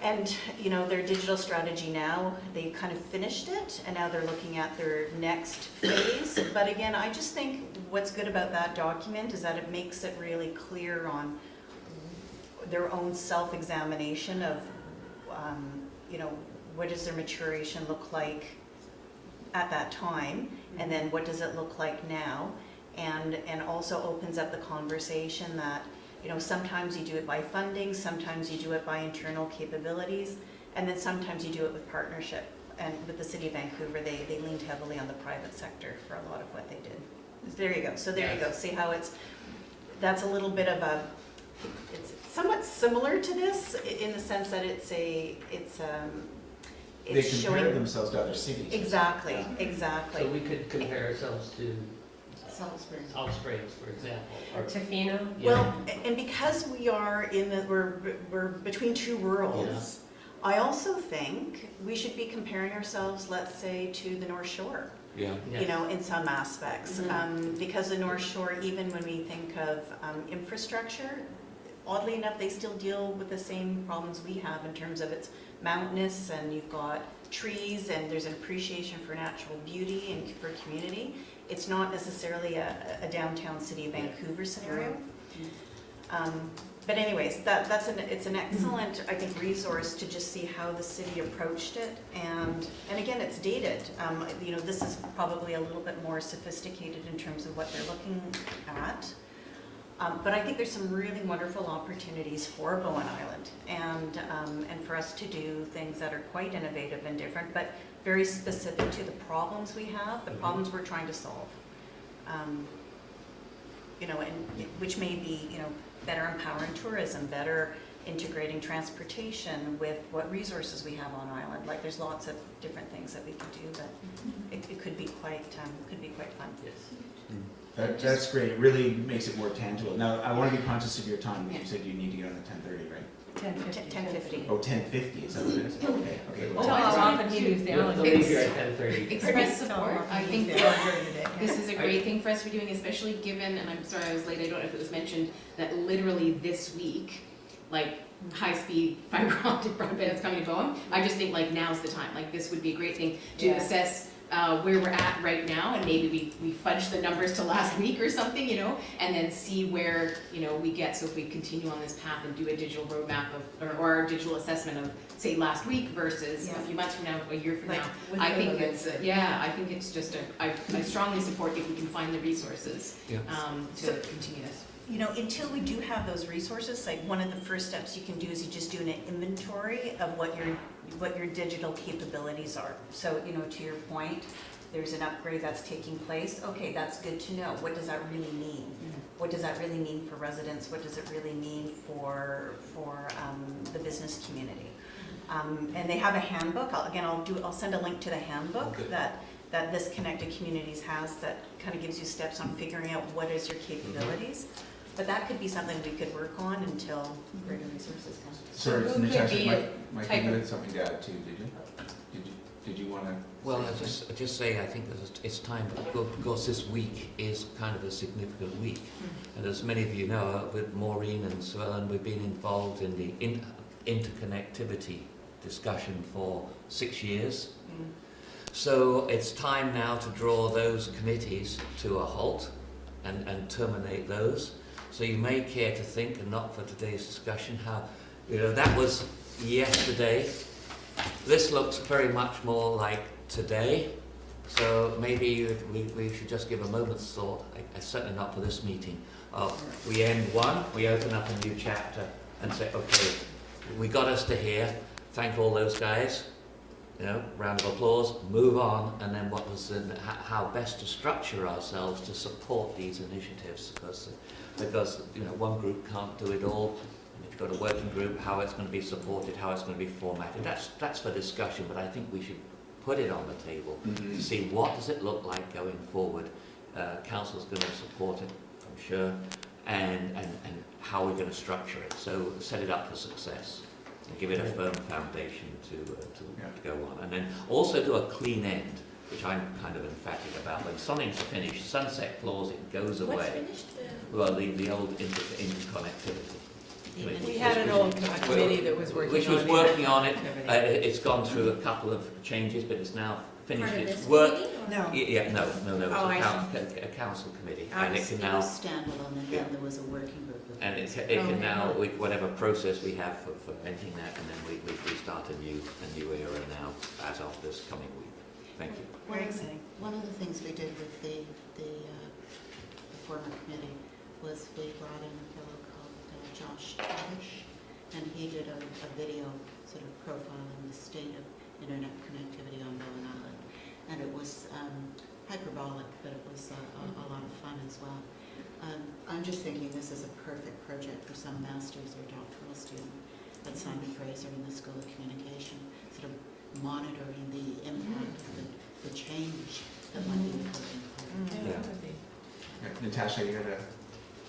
And, you know, their digital strategy now, they've kind of finished it, and now they're looking at their next phase. But again, I just think what's good about that document is that it makes it really clear on their own self-examination of, you know, what does their maturation look like at that time, and then what does it look like now, and also opens up the conversation that, you know, sometimes you do it by funding, sometimes you do it by internal capabilities, and then sometimes you do it with partnership. And with the City of Vancouver, they leaned heavily on the private sector for a lot of what they did. There you go. So there you go. See how that's a little bit of a, it's somewhat similar to this in the sense that They it's compare showing. themselves to other cities. Exactly, Yeah. exactly. So we could compare ourselves to Salt Springs. Salt Springs, for example, or, Tofino? Well, and because we are in the, we're between two worlds, I also think we should be comparing ourselves, let's say, to the North Shore, Yeah. you know, in some aspects. Mhm. Because the North Shore, even when we think of infrastructure, oddly enough, they still deal with the same problems we have in terms of it's mountainous, and you've got trees, and there's an appreciation for natural beauty and for community. It's not necessarily a downtown City of Vancouver scenario. But anyways, it's an excellent, I think, resource to just see how the city approached it. And again, it's dated. You know, this is probably a little bit more sophisticated in terms of what they're looking at. But I think there's some really wonderful opportunities for Bowen Island, and for us to do things that are quite innovative and different, but very specific to the problems we have, the problems we're trying to solve. You know, and which may be, you know, better empowering tourism, better integrating transportation with what resources we have on island. Like, there's lots of different things that we could do, but it could be quite fun. yes. That's great. It really makes it more tangible. Now, I want to be conscious of your time. You said you need to get on at 10:30, right? 10:50. 10:50. Oh, 10:50, is that what it is? Okay, okay. Tell how often he used the They'll Allen. leave here at 10:30. Express support. I think that This this is a great thing for us to be doing, especially given, and I'm sorry I was late, I don't know if it was mentioned, that literally this week, like, high-speed fiber optic broadband is coming to Bowen. I just think like now's the time, like this would be a great thing to Yeah. assess where we're at right now, and maybe we fudge the numbers to last week or something, you know, and then see where, you know, we get. So if we continue on this path and do a digital roadmap of, or a digital assessment of, say, last week versus a few months from now, a year from Like, now, I think it's, I think it's just I strongly support if we can find the resources Yeah. to continue this. You know, until we do have those resources, like, one of the first steps you can do is you just do an inventory of what your digital capabilities are. So, you know, to your point, there's an upgrade that's taking place. Okay, that's good to know. What does that really mean? What does that really mean for residents? What does it really mean for the business community? And they have a handbook. I'll send a link to the handbook that this Connected Communities has that kind of gives you steps on figuring out what is your capabilities. But that could be something we could work on until greater resources come. Sorry, Who could Natasha, be a Mike, type you of- had something to add too, did you? Did you want to? Well, I just say I think that it's time, because this week is kind of a significant week. And as many of you know, with Maureen and Sue Ellen, we've been involved in the interconnectivity discussion for 6 years. So it's time now to draw those committees to a halt and terminate those. So you may care to think, and not for today's discussion, how, you know, that was yesterday. This looks very much more like today. So maybe we should just give a moment's thought, certainly not for this meeting. We end one, we open up a new chapter and say, okay, we got us to here. Thank all those guys. You know, round of applause, move on, and then how best to structure ourselves to support these initiatives, because you know, one group can't do it all. And if you've got a working group, how it's going to be supported, how it's going to be formatted, that's for discussion, but I think we should put it on the table to see what does it look like going forward. Council's going to support it, I'm sure, and how we're going to structure it, so set it up for success. And give it a firm foundation to go on. And then also do a clean end, which I'm kind of emphatic about. When something's finished, sunset clause, it goes away. What's finished? Well, the old interconnectivity. committee. We had an old committee that was working on it. Which was working on it. Activity. It's gone through a couple of changes, but it's now finished Part of its this work. committee, or- No. Yeah, no, it's Oh, I a council committee, and it can It now, was standalone, and Yeah. then there was a working group of. and it can now, with whatever process we have for ending that, and then we start a new era now as of this coming week. Thank you. Very exciting. One of the things we did with the former committee was we brought in a fellow called Josh Tavish, and he did a video sort of profiling the state of internet connectivity on Bowen Island. And it was hyperbolic, but it was a lot of fun as well. I'm just thinking this is a perfect project for some master's or doctoral student at Simon Fraser in the School of Communication, sort of monitoring the impact of the change that might be occurring. Yeah. Natasha, you got a?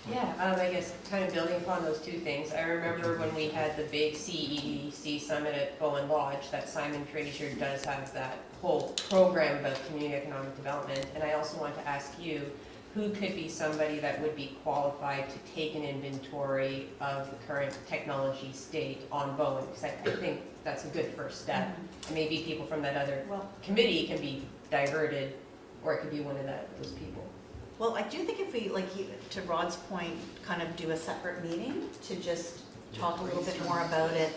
Yeah, I guess kind of building upon those two things. I remember when we had the big CEDC summit at Bowen Lodge, that Simon Fraser does have that whole program about community economic development. And I also want to ask you, who could be somebody that would be qualified to take an inventory of the current technology state on Bowen? Because I think that's a good first step. And maybe people from that other committee can be diverted, or it could be one of those people. Well, I do think if we, like, to Rod's point, kind of do a separate meeting to just talk a little bit more about it,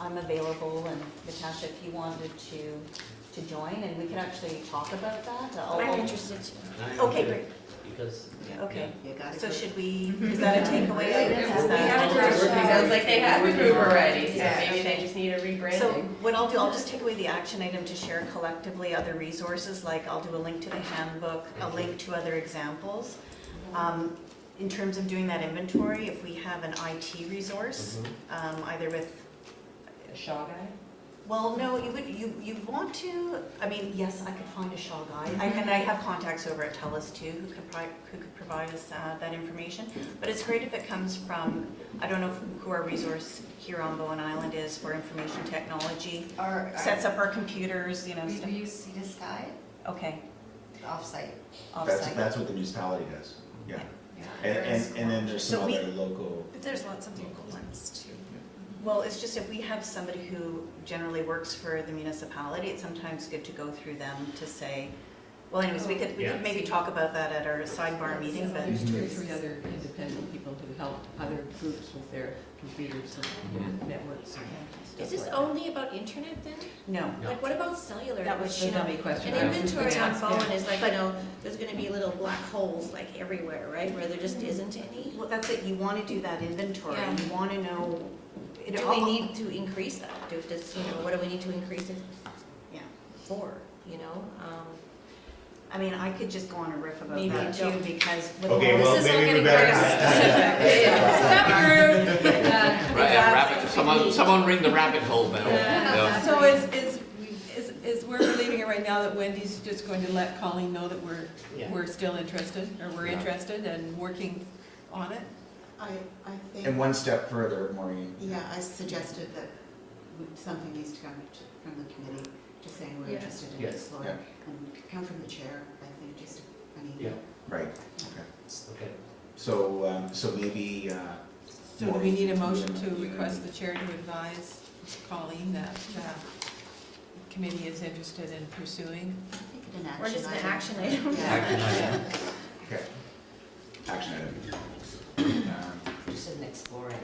I'm available, and Natasha, if you wanted to join, and we could actually talk about that. I'm interested too. Okay, great. Because, Okay, You got it. so should we, is that a takeaway item? Is We that- have to- Sounds like they have a group already, so Yeah. maybe they just need a So rebranding. what I'll do, I'll just take away the action item to share collectively other resources, like I'll do a link to the handbook, a link to other examples. In terms of doing that inventory, if we have an IT resource, either with, A Shaw guy? well, no, you want to, I mean, yes, I could find a Shaw guy, and I have contacts over at TELUS too, who could provide us that information. But it's great if it comes from, I don't know who our resource here on Bowen Island is for information technology, sets up our computers, you know, We stuff. use CEDC Okay, offsite. offsite. That's what the municipality does, yeah. Yeah. And then there's some So we- other local, But there's lots of local ones too. Well, it's just if we have somebody who generally works for the municipality, it's sometimes good to go through them to say, well, anyways, we could maybe talk about that at our sidebar meeting, but. There's 2 or 3 other independent people who help other groups with their computers and networks. and stuff Is this like that. only about internet then? No. Like, what about cellular? That was Which, the you know, dummy question. An I was inventory gonna on ask, Bowen yeah. is like, you know, there's gonna be little black holes like everywhere, right? Where there just isn't any. Well, that's it, you want to do that inventory, Yeah. you want to know. Do we need to increase that? Does, you know, what do we need to increase it Yeah. for, you know? I mean, I could just go on a riff about Maybe that too, don't. because. with okay, all well, this is all maybe we getting very better. Someone ring the rabbit hole bell. Yeah. So is where we're leaving it right now, that Wendy's just going to let Colleen know that Yeah. we're still interested, or we're interested and working on it? I think. and one step further, Maureen, Yeah, I suggested that something needs to come from the committee, just saying we're Yeah. interested in Yes. exploring. And come from the chair, I think, just, I mean. Yeah. right, okay. Okay. So maybe, So do we need a motion to request the chair to advise Colleen that the committee is interested in pursuing? Make it an action Or just an item. action item? Yeah. Action item. okay. Action item. Just an exploring.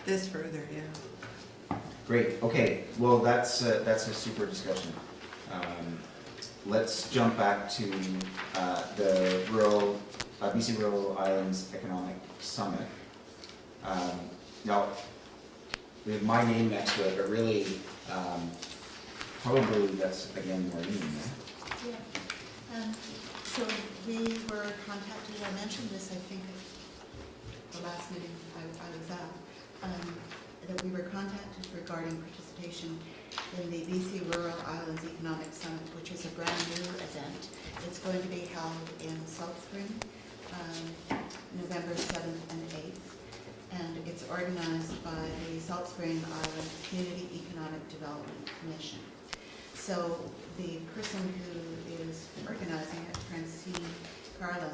This further, yeah. Great, okay, well, that's a super discussion. Let's jump back to the BC Rural Islands Economic Summit. Now, we have my name next to it, but really, probably that's, again, Maureen, right? Yeah. So we were contacted, I mentioned this, I think, at the last meeting I was at, that we were contacted regarding participation in the BC Rural Islands Economic Summit, which is a brand new event. It's going to be held in Salt Spring, November 7th and 8th, and it's organized by the Salt Spring Island Community Economic Development Commission. So the person who is organizing it, Francine Carlin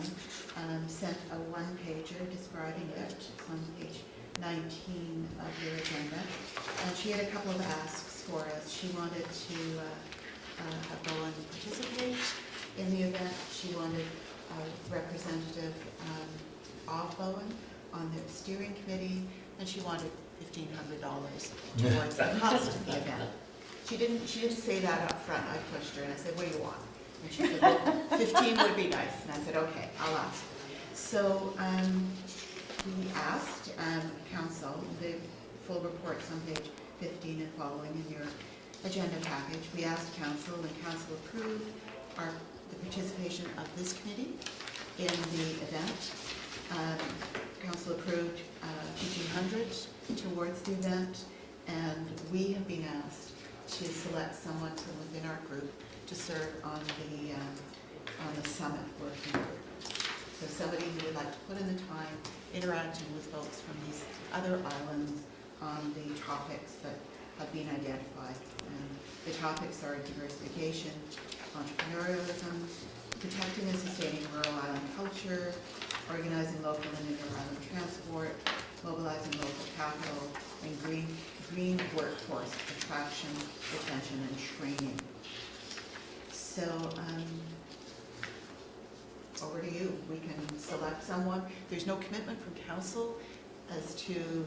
sent a one-pager describing it. It's on page 19 of your agenda. And she had a couple of asks for us. She wanted to have Bowen participate in the event. She wanted a representative of Bowen on the steering committee, and she wanted $1,500 towards the cost of the event. She didn't say that up front. I pushed her and I said, what do you want? And she said, well, 15 would be nice. And I said, okay, I'll ask. So we asked council, the full report's on page 15 and following in your agenda package. We asked council, and council approved the participation of this committee in the event. Council approved $1,500 towards the event, and we have been asked to select someone from within our group to serve on the summit working group. So somebody who would like to put in the time interacting with folks from these other islands on the topics that have been identified. And the topics are diversification, entrepreneurialism, protecting and sustaining rural island culture, organizing local and inter-island transport, mobilizing local capital, and green workforce attraction, retention, and training. So, over to you. We can select someone. There's no commitment from council as to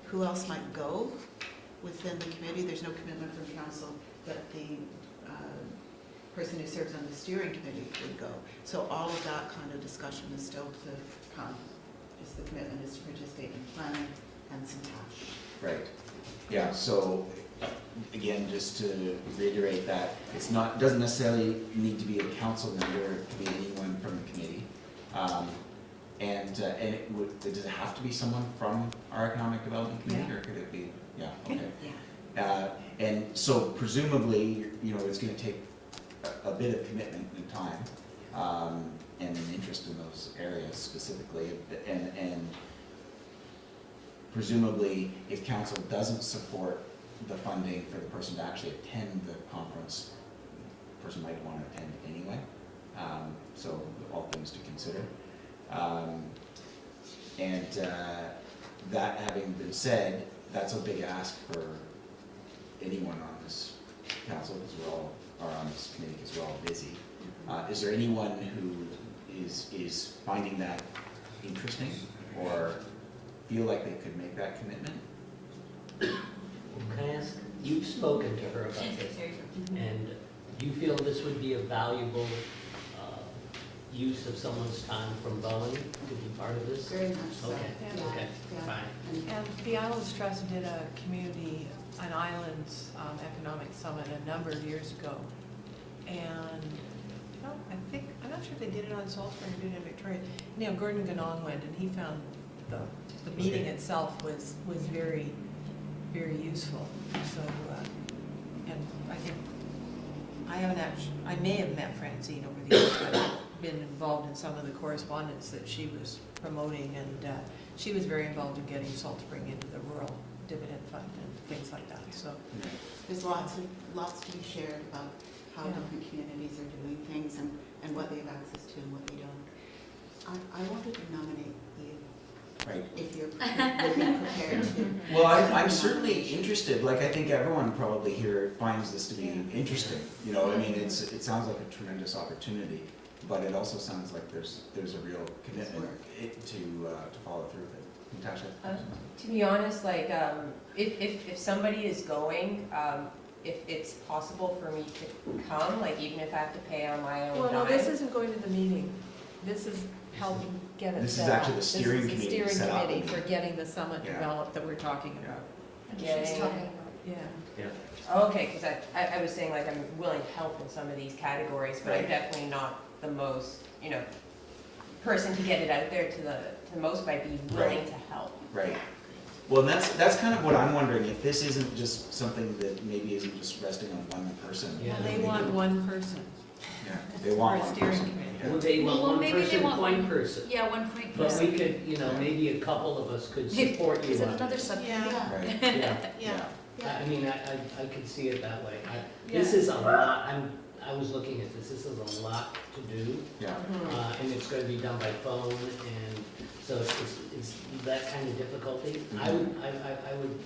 who else might go within the committee. There's no commitment from council that the person who serves on the steering committee would go. So all of that kind of discussion is still to come. Just the commitment is to participate in planning and some cash. Right. Yeah, so again, just to reiterate that, it's not, doesn't necessarily need to be a council member, it could be anyone from the committee. And it would, does it have to be someone from our economic development committee, or could it be, yeah, okay. Yeah. And so presumably, you know, it's gonna take a bit of commitment and time, and an interest in those areas specifically, and presumably, if council doesn't support the funding for the person to actually attend the conference, the person might want to attend anyway. So all things to consider. That having been said, that's a big ask for anyone on this council, because we're all, or on this committee, because we're all busy. Is there anyone who is finding that interesting, or feel like they could make that commitment? Can I ask, you've spoken to her about this, and you feel this would be a valuable use of someone's time from Bowen to be part of this? Very much so. Okay, Yeah. okay, Yeah. fine. And the Islands Trust did a an islands economic summit a number of years ago. And, I'm not sure if they did it on Salisbury or did it in Victoria. Gordon Ganong went, and he found the meeting itself was very, very useful. So, and I think, I may have met Francine over the years, but I've been involved in some of the correspondence that she was promoting, and she was very involved in getting Salt Spring into the rural dividend fund and things like that, so. There's lots to be shared about how different communities are doing things and what they have access to and what they don't. I wanted to nominate you. Right. If you're would be prepared to. Well, I'm certainly interested. Like, I think everyone probably here finds this to be interesting. You know, I mean, it sounds like a tremendous opportunity, but it also sounds like there's a real commitment to follow through with it. Natasha? To be honest, like, if somebody is going, if it's possible for me to come, like, even if I have to pay on my own Well, no, dime. this isn't going to the meeting. This is helping get it This is set up. actually the steering committee This is the set steering up. committee for getting the summit Yeah. developed that we're talking about. Yeah, She's yeah, talking yeah. about. Yeah. Okay, because I was saying, like, I'm willing to help in some of these categories, but I'm Right. definitely not the most, person to get it out there to the most, but I'd be willing Right. to help. Right. Well, and that's kind of what I'm wondering, if this isn't just something that maybe isn't just resting on one person. Yeah. Well, they want one person Yeah, they want for a one steering person. committee. Yeah. Well, they want Well, one maybe they person, want point one- person. Yeah, one point But person. we could, maybe a couple of us could support you Is it on another it. subcommittee? Right. Yeah. Yeah. I mean, I could see it that way. Yeah. This is a lot, I was looking at this is a lot to do, Yeah, and it's gonna be done by phone, and so it's that kind of difficulty. I would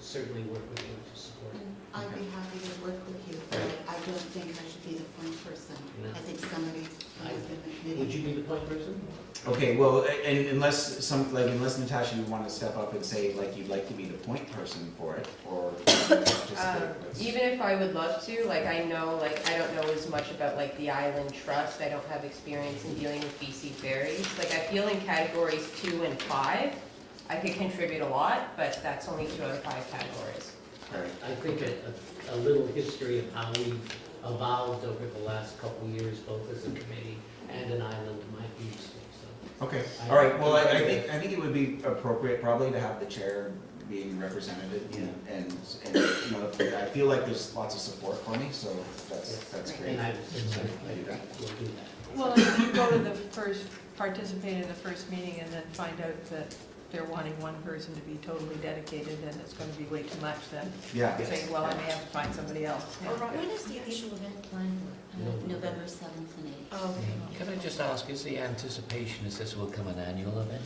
certainly work with you to support it. I'd be happy to work with you, but I don't think I should be the point person. No. I think somebody who is in the committee. Would you be the point person? okay, well, and unless Natasha, you want to step up and say, like, you'd like to be the point person for it, or just Even if I would love to, like, I know, like, I don't know as much about, like, the Island Trust, I don't have experience in dealing with BC ferries. Like, I feel in categories 2 and 5, I could contribute a lot, but that's only 2 out of 5 categories. Right. I think a little history of how we've evolved over the last couple of years, both as a committee and an island, might be useful, so. Okay, all right, well, I think it would be appropriate probably to have the chair being represented, and you know, I feel like there's lots of support for me, so that's great. And I I do that. will do that. Well, if you go to the first, participate in the first meeting and then find out that they're wanting one person to be totally dedicated and it's gonna be way too much, then Yeah. say, well, I may have to find somebody else. Yeah. When is the actual event planned for? November 7th and 8th. Oh, okay. Can I just ask, is the anticipation is this will become an annual event?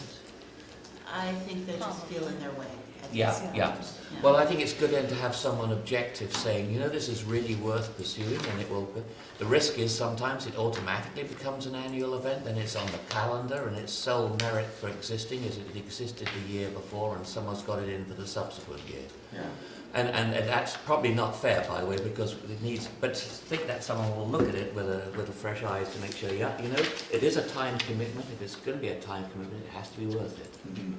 I think they just feel in their way. I think Yeah, so. yeah. Well, I think it's good then to have someone objective saying, you know, this is really worth pursuing, and it will. The risk is sometimes it automatically becomes an annual event, then it's on the calendar, and its sole merit for existing is it existed the year before, and someone's got it in for the subsequent year. Yeah. And that's probably not fair, by the way, because it needs. But I think that someone will look at it with a fresh eyes to make sure, yeah, you know, it is a time commitment. If it's going to be a time commitment, it has to be worth it. Mhm.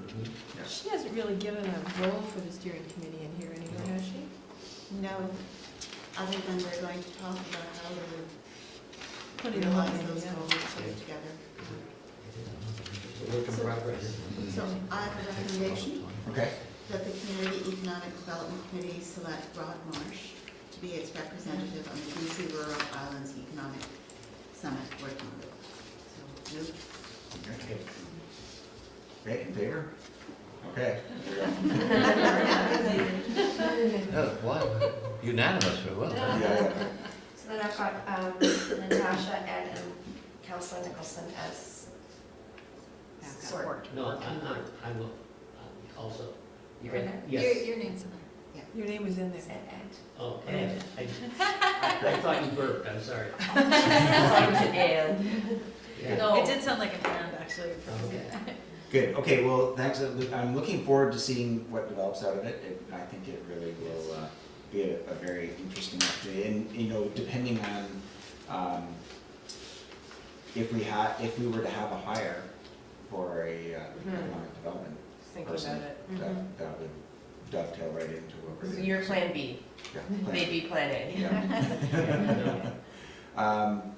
She hasn't really given a role for the steering committee in here anywhere, has she? No, other than we're going to talk about how to Put it realize on, those yeah. goals together. It's a work in progress. So I have a recommendation Okay. that the Community Economic Development Committee select Rod Marsh to be its representative on the BC Rural Islands Economic Summit Working Group. So, move. Okay. Okay, in favor? Okay. Oh, wow. Unanimous, very well. Yeah. So then I've got Natasha and Councillor Nicholson as sort. No, I will also. You're in there? Yes. Your name's in there. Your name was in there. Said Ed. Oh, and I thought you burped, I'm sorry. And. Yeah. No. It did sound like an and, actually. Good, okay, well, thanks, I'm looking forward to seeing what develops out of it. I think it really will be a very interesting opportunity, and, you know, depending on, if we were to have a hire for a economic development Think person, about it. that would dovetail right into what we're So doing. your plan B, Yeah, plan. maybe plan A. Yeah.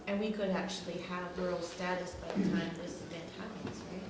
And we could actually have rural status by the time this event happens, right?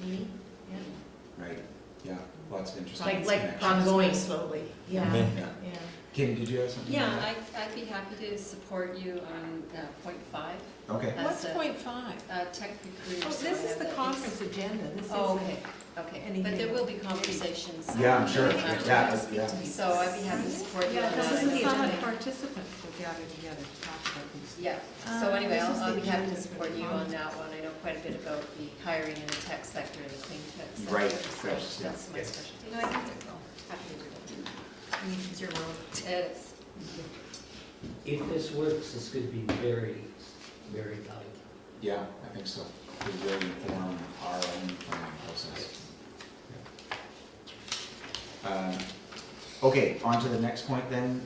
Maybe, yeah. Right, yeah, lots of interesting Like connections. ongoing. Slowly. Yeah. Yeah. Yeah. Kim, did you have something? Yeah, I'd be happy to support you on point 5, Okay, What's That's a- 0.5? tech careers. Oh, so this I is have the that. conference agenda. This Oh, isn't- okay, anything but there will be else. conversations. yeah, I'm sure, Yeah. yeah. So I'd be happy to support you Yeah, on this is the that. summit participants will gather together to talk about these. Yeah, so anyway, This is I'll the be happy to agenda for support the you on conference. that one. I know quite a bit about the hiring in the tech sector, the clean tech sector. Right, so of course, yeah. That's my specialty. No, I think they will. Happy to do that. I mean, it's your world. It is. If this works, this could be very, very valuable. Yeah, I think so. It will inform our own planning process. Yeah. Okay, on to the next point then.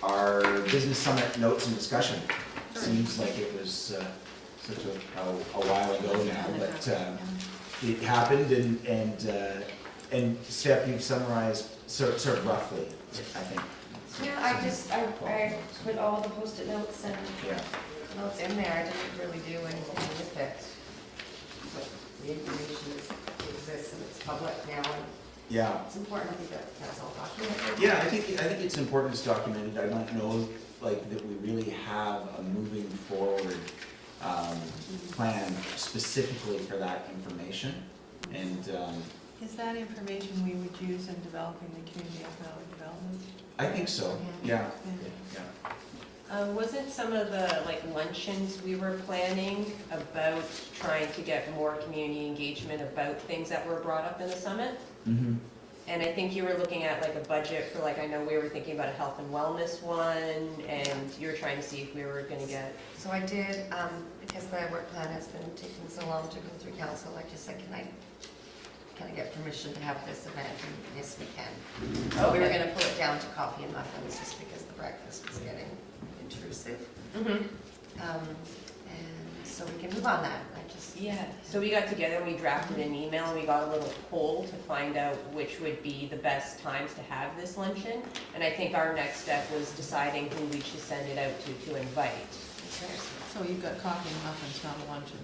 Our business summit notes and discussion. Seems like it was such a while ago now, but it happened, and Steph, you've summarized sort of roughly, I think. Yeah, I put all the Post-it notes and Yeah. Notes in there, I didn't really do anything with it. But the information exists and it's public now, and Yeah. it's important, I think that's all documented. Yeah, I think it's important it's documented. I don't know, like, that we really have a moving forward plan specifically for that information. And Is that information we would use in developing the community economic development I think so, yeah, yeah. Wasn't some of the like luncheons we were planning about trying to get more community engagement about things that were brought up in the summit? Mm-hmm. And I think you were looking at like a budget for like, I know we were thinking about a health and wellness one, and you were trying to see if we were gonna get. So I did, because the work plan has been taking so long to go through council, I just said, can I get permission to have this event? And yes, we can. So we were Okay. gonna pull it down to coffee and muffins just because the breakfast was getting intrusive. Mm-hmm. And so we can move on that. Yeah, so we got together and we drafted an email and we got a little poll to find out which would be the best times to have this luncheon. And I think our next step was deciding who we should send it out to invite. So you've got coffee and muffins, not a luncheon.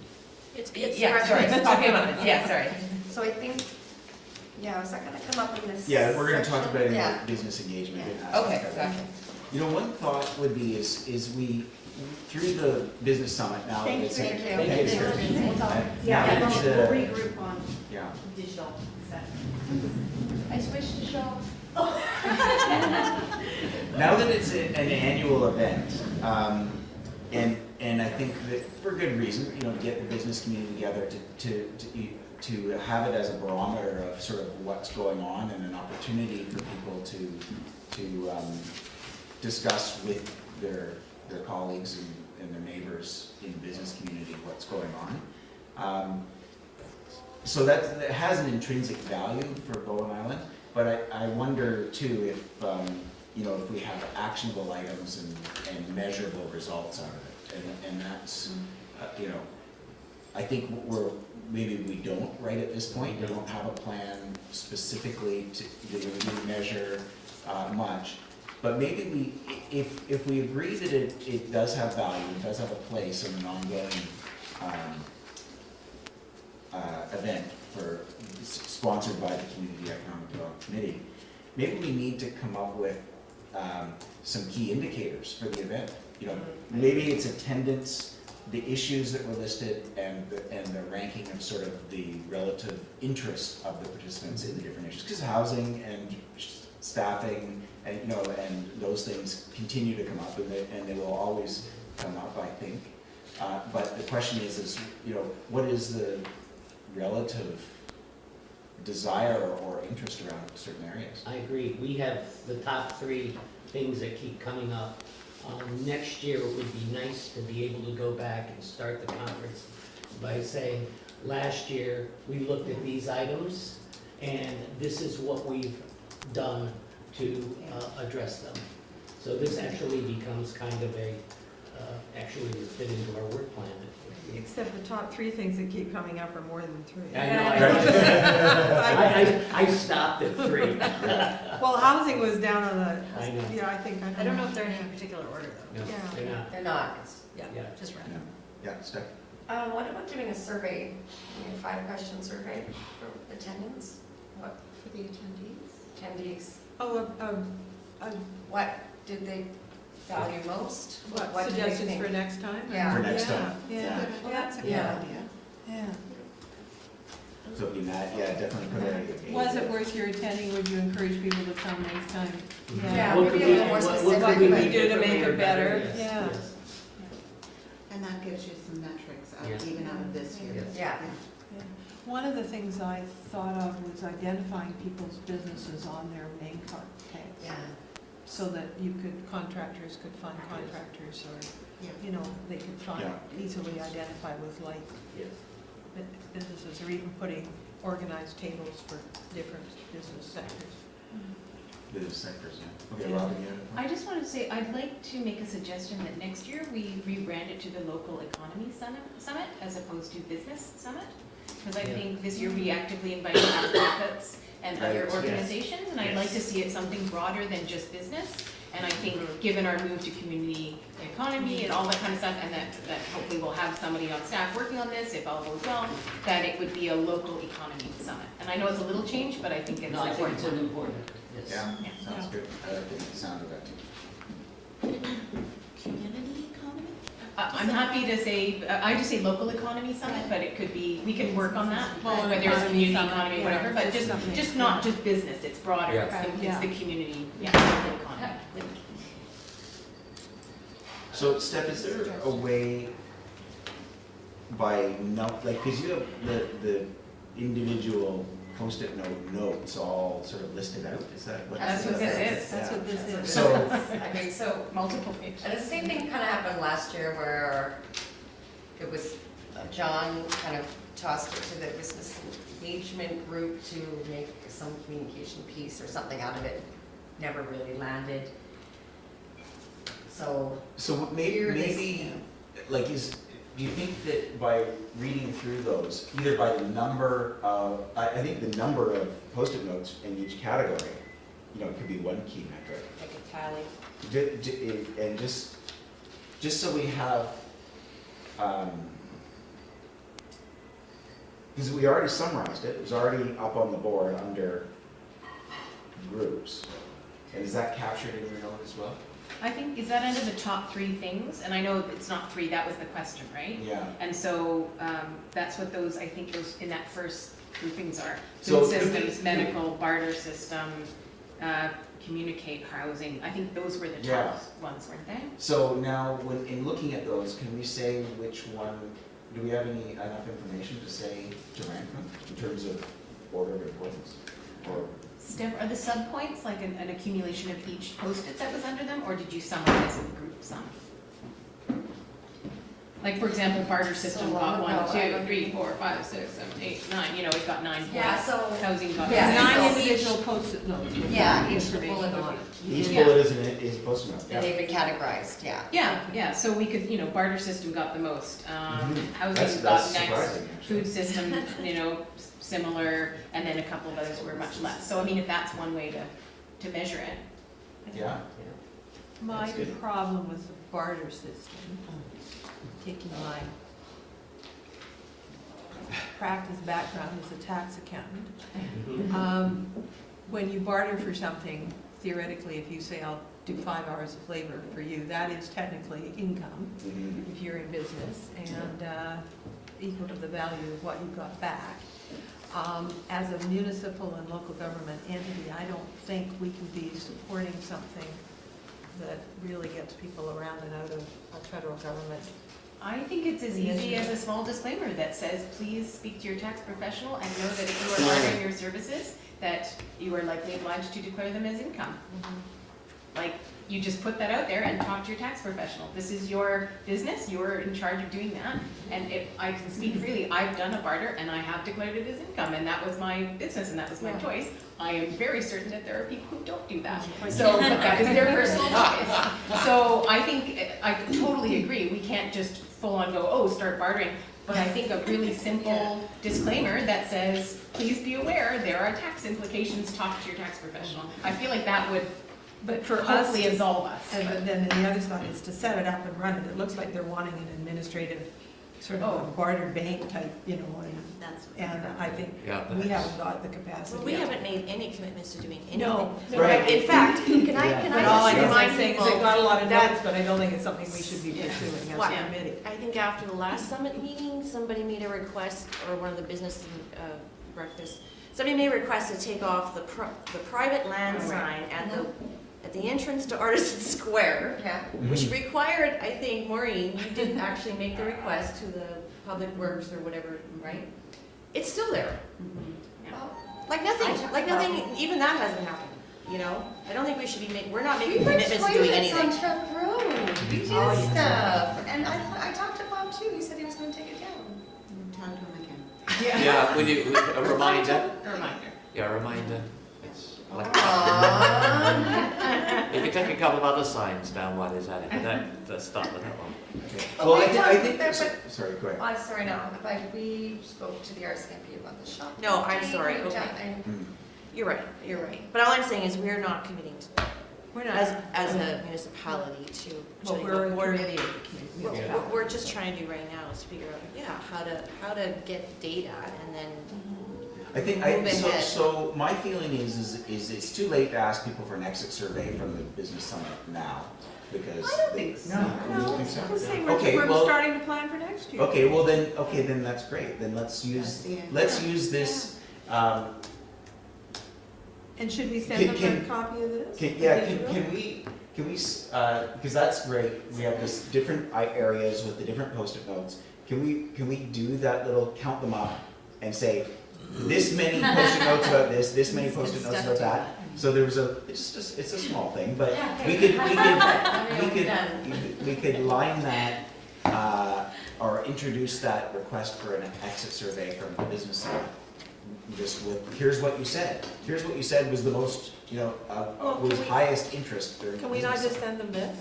Yeah, sorry, coffee and muffins, yeah, sorry. So I think, yeah, is that gonna come up in this? Yeah, we're gonna talk section? about it in Yeah. the business engagement. Okay, gotcha. You know, one thought would be is we, through the business summit now. Thank you. it's- Thank you. Thank you, sir. We'll talk. Now that it's, We'll regroup on yeah. digital instead. I switched to show. Now that it's an annual event, and I think that for good reason, you know, to get the business community together to have it as a barometer of sort of what's going on and an opportunity for people to discuss with their colleagues and their neighbors in the business community what's going on. So that has an intrinsic value for Bowen Island, but I wonder too if, you know, if we have actionable items and measurable results out of it. And that's, you know, I think maybe we don't right at this point. We don't have a plan specifically to measure much. But maybe if we agree that it does have value, it does have a place in an ongoing event sponsored by the Community Economic Development Committee, maybe we need to come up with some key indicators for the event. You know, maybe it's attendance, the issues that were listed, and the ranking of sort of the relative interest of the participants in the different issues. Because housing and staffing and, you know, and those things continue to come up, and they will always come up, I think. But the question is, you know, what is the relative desire or interest around certain areas? I agree. We have the top 3 things that keep coming up. Next year, it would be nice to be able to go back and start the conference by saying, last year, we looked at these items, and this is what we've done to address them. So this actually becomes kind of a, actually fit into our work plan. Except the top 3 things that keep coming up are more than 3. I know, I stopped at 3. Well, housing was down on the, I know. yeah, I think. I don't know if they're in any particular order though. No, Yeah. they're not. They're not. Yeah, Yeah. just random. Yeah, Steph? What about doing a survey, a 5-question survey for attendance? What, For the attendees? attendees, Oh, what did they value most? what did they suggestions think? for next time? Yeah. For next time. Yeah, Well, that's a good Yeah. idea. yeah. So if you definitely put a. Was it worth your attending? Would you encourage people to come next time? Yeah, What maybe could a we- little more what specific. could we What do could we do to make differently it or better? Yes, Yeah. yes. And that gives you some metrics Yeah. even out of this year. Yes. Yeah. One of the things I thought of was identifying people's businesses on their main card tags. Yeah. So that contractors could find contractors, or, Yeah. you know, they could find, Yeah. easily identify with like Yes. businesses, or even putting organized tables for different business sectors. Business sectors, yeah. Okay, Robin, you had a point? I just wanted to say, I'd like to make a suggestion that next year we rebrand it to the Local Economy Summit as opposed to Business Summit. Because I Yeah. think this year we actively invited nonprofits and other Right, yes. organizations, and I'd like to Yes. see it something broader than just business. And I think, given our move to community economy and all that kind of stuff, and that hopefully we'll have somebody on staff working on this, if all goes well, that it would be a local economy summit. And I know it's a little change, but I think it's No, I think it's an important. important, yes. Yeah, sounds good. I like the sound of that too. Community economy? I'm happy to say, I just say local economy summit, but it could be, we can work on that, Well, whether it's economy community summit, economy, yeah, whatever, but just something, just not just business, it's broader, Yeah. it's the Yeah. community, yeah, local economy. So Steph, is there a way by because you have the individual Post-it notes all sort of listed out, is that what? That's what this is. That's what this is. So, I mean, so, Multiple pages. and the same thing kind of happened last year where it was, John kind of tossed it to the business engagement group to make some communication piece or something out of it. Never really landed. So maybe, like, do you think that by reading through those, either by the number of, I think the number of Post-it notes in each category, it could be one key metric. Like a tally. And just so we have, because we already summarized it, it was already up on the board under groups. And is that captured in your note as well? I think, is that under the top 3 things? And I know it's not 3, that was the question, right? Yeah. And so that's what those, I think those, in that first groupings are. So Food could systems, we- medical, barter system, communicate, housing. I think those were the Yeah. top ones, weren't they? So now, in looking at those, can we say which one, do we have enough information to say to rank them in terms of order of importance? Or Steph, are the subpoints like an accumulation of each Post-it that was under them, or did you summarize and group some? Like, for example, barter system So got long 1, ago, 2, 3, 4, 5, 6, 7, 8, 9, it got 9 points. Yeah, so- Housing got Yeah, 9. Nine so individual Post-it notes with Yeah, each information bullet on would it. each Yeah. bullet is Post-it note, and yeah. they've been categorized, yeah. Yeah, so we could, barter system got the most, Mhm. housing That's got next, surprising, actually. food system, similar, and then a couple of others were much less. So I mean, if that's one way to measure it. Yeah. My That's good. problem with the barter system, taking my practice background as a tax accountant, when you barter for something, theoretically, if you say, I'll do 5 hours of labor for you, that is technically income Mhm. if you're in business, and equal to the value of what you got back. As a municipal and local government entity, I don't think we can be supporting something that really gets people around and out of a federal government. I think it's as easy as a small disclaimer that says, please speak to your tax professional and know that if you are bartering your services, that you are likely obliged to declare them as income. Like, you just put that out there and talk to your tax professional. This is your business, you're in charge of doing that. And if I can speak freely, I've done a barter and I have declared it as income, and that was my business and that was my choice. I am very certain that there are people who don't do that. So, but that is their personal choice. So I think, I totally agree, we can't just full on go, oh, start bartering. But I think a really simple disclaimer that says, please be aware, there are tax implications, talk to your tax professional. I feel like that would, But for us, hopefully absolve us. and then the other side is to set it up and run it. It looks like they're wanting an administrative, sort of a barter bank type, and I think Yeah, we haven't got the capacity. Well, we haven't made any commitments to doing anything. No. Right. In fact, can I But all I just guess remind I'm saying is people it got a lot of that notes, but I don't think it's something we should be pursuing as What? a committee. I think after the last summit meeting, somebody made a request, or one of the business breakfast, somebody made a request to take off the private land sign at the entrance to Artisan Square, Yeah. which required, I think, Maureen, you didn't actually make the request to the Public Works or whatever, right? It's still there. Well, Like nothing, even that hasn't happened, I don't think we should be we're not we making put commitments to doing toilets on anything. Trump Road, we did Oh, stuff, yes. and I talked to Bob too, he said he was gonna take it down. Talk to him again. Yeah, a reminder. A reminder. Yeah, a reminder. Like, Aww. you could take a couple of other signs down while he's at it, but let's start with that one. Okay. Oh, Well, we I talked think, about sorry, go ahead. I'm sorry, no, but we spoke to the RCMP about the shop. No, I'm sorry, We've okay. done- and Mm. You're right. But all I'm saying is we're not committing to, We're not. as a municipality to. Well, we're a committee of the What committee. what we're just trying to do right now is figure out, how to get data and then. I think, Move ahead. so my feeling is it's too late to ask people for an exit survey from the business summit now, because. I don't think so. You don't think so? Who's saying Okay, we're well- starting to plan for next year? Okay, well then that's great, then let's use this, And should we send them Can- a copy of this? can can we, because that's great, we have this different areas with the different Post-it notes. Can we do that little, count them up and say, this many Post-it notes about this many Post-it notes about that? So there was it's a small thing, but we could line that, or introduce that request for an exit survey from the business side. Just with, here's what you said. Here's what you said was the most, was highest interest during the Can we not business just side. send them this?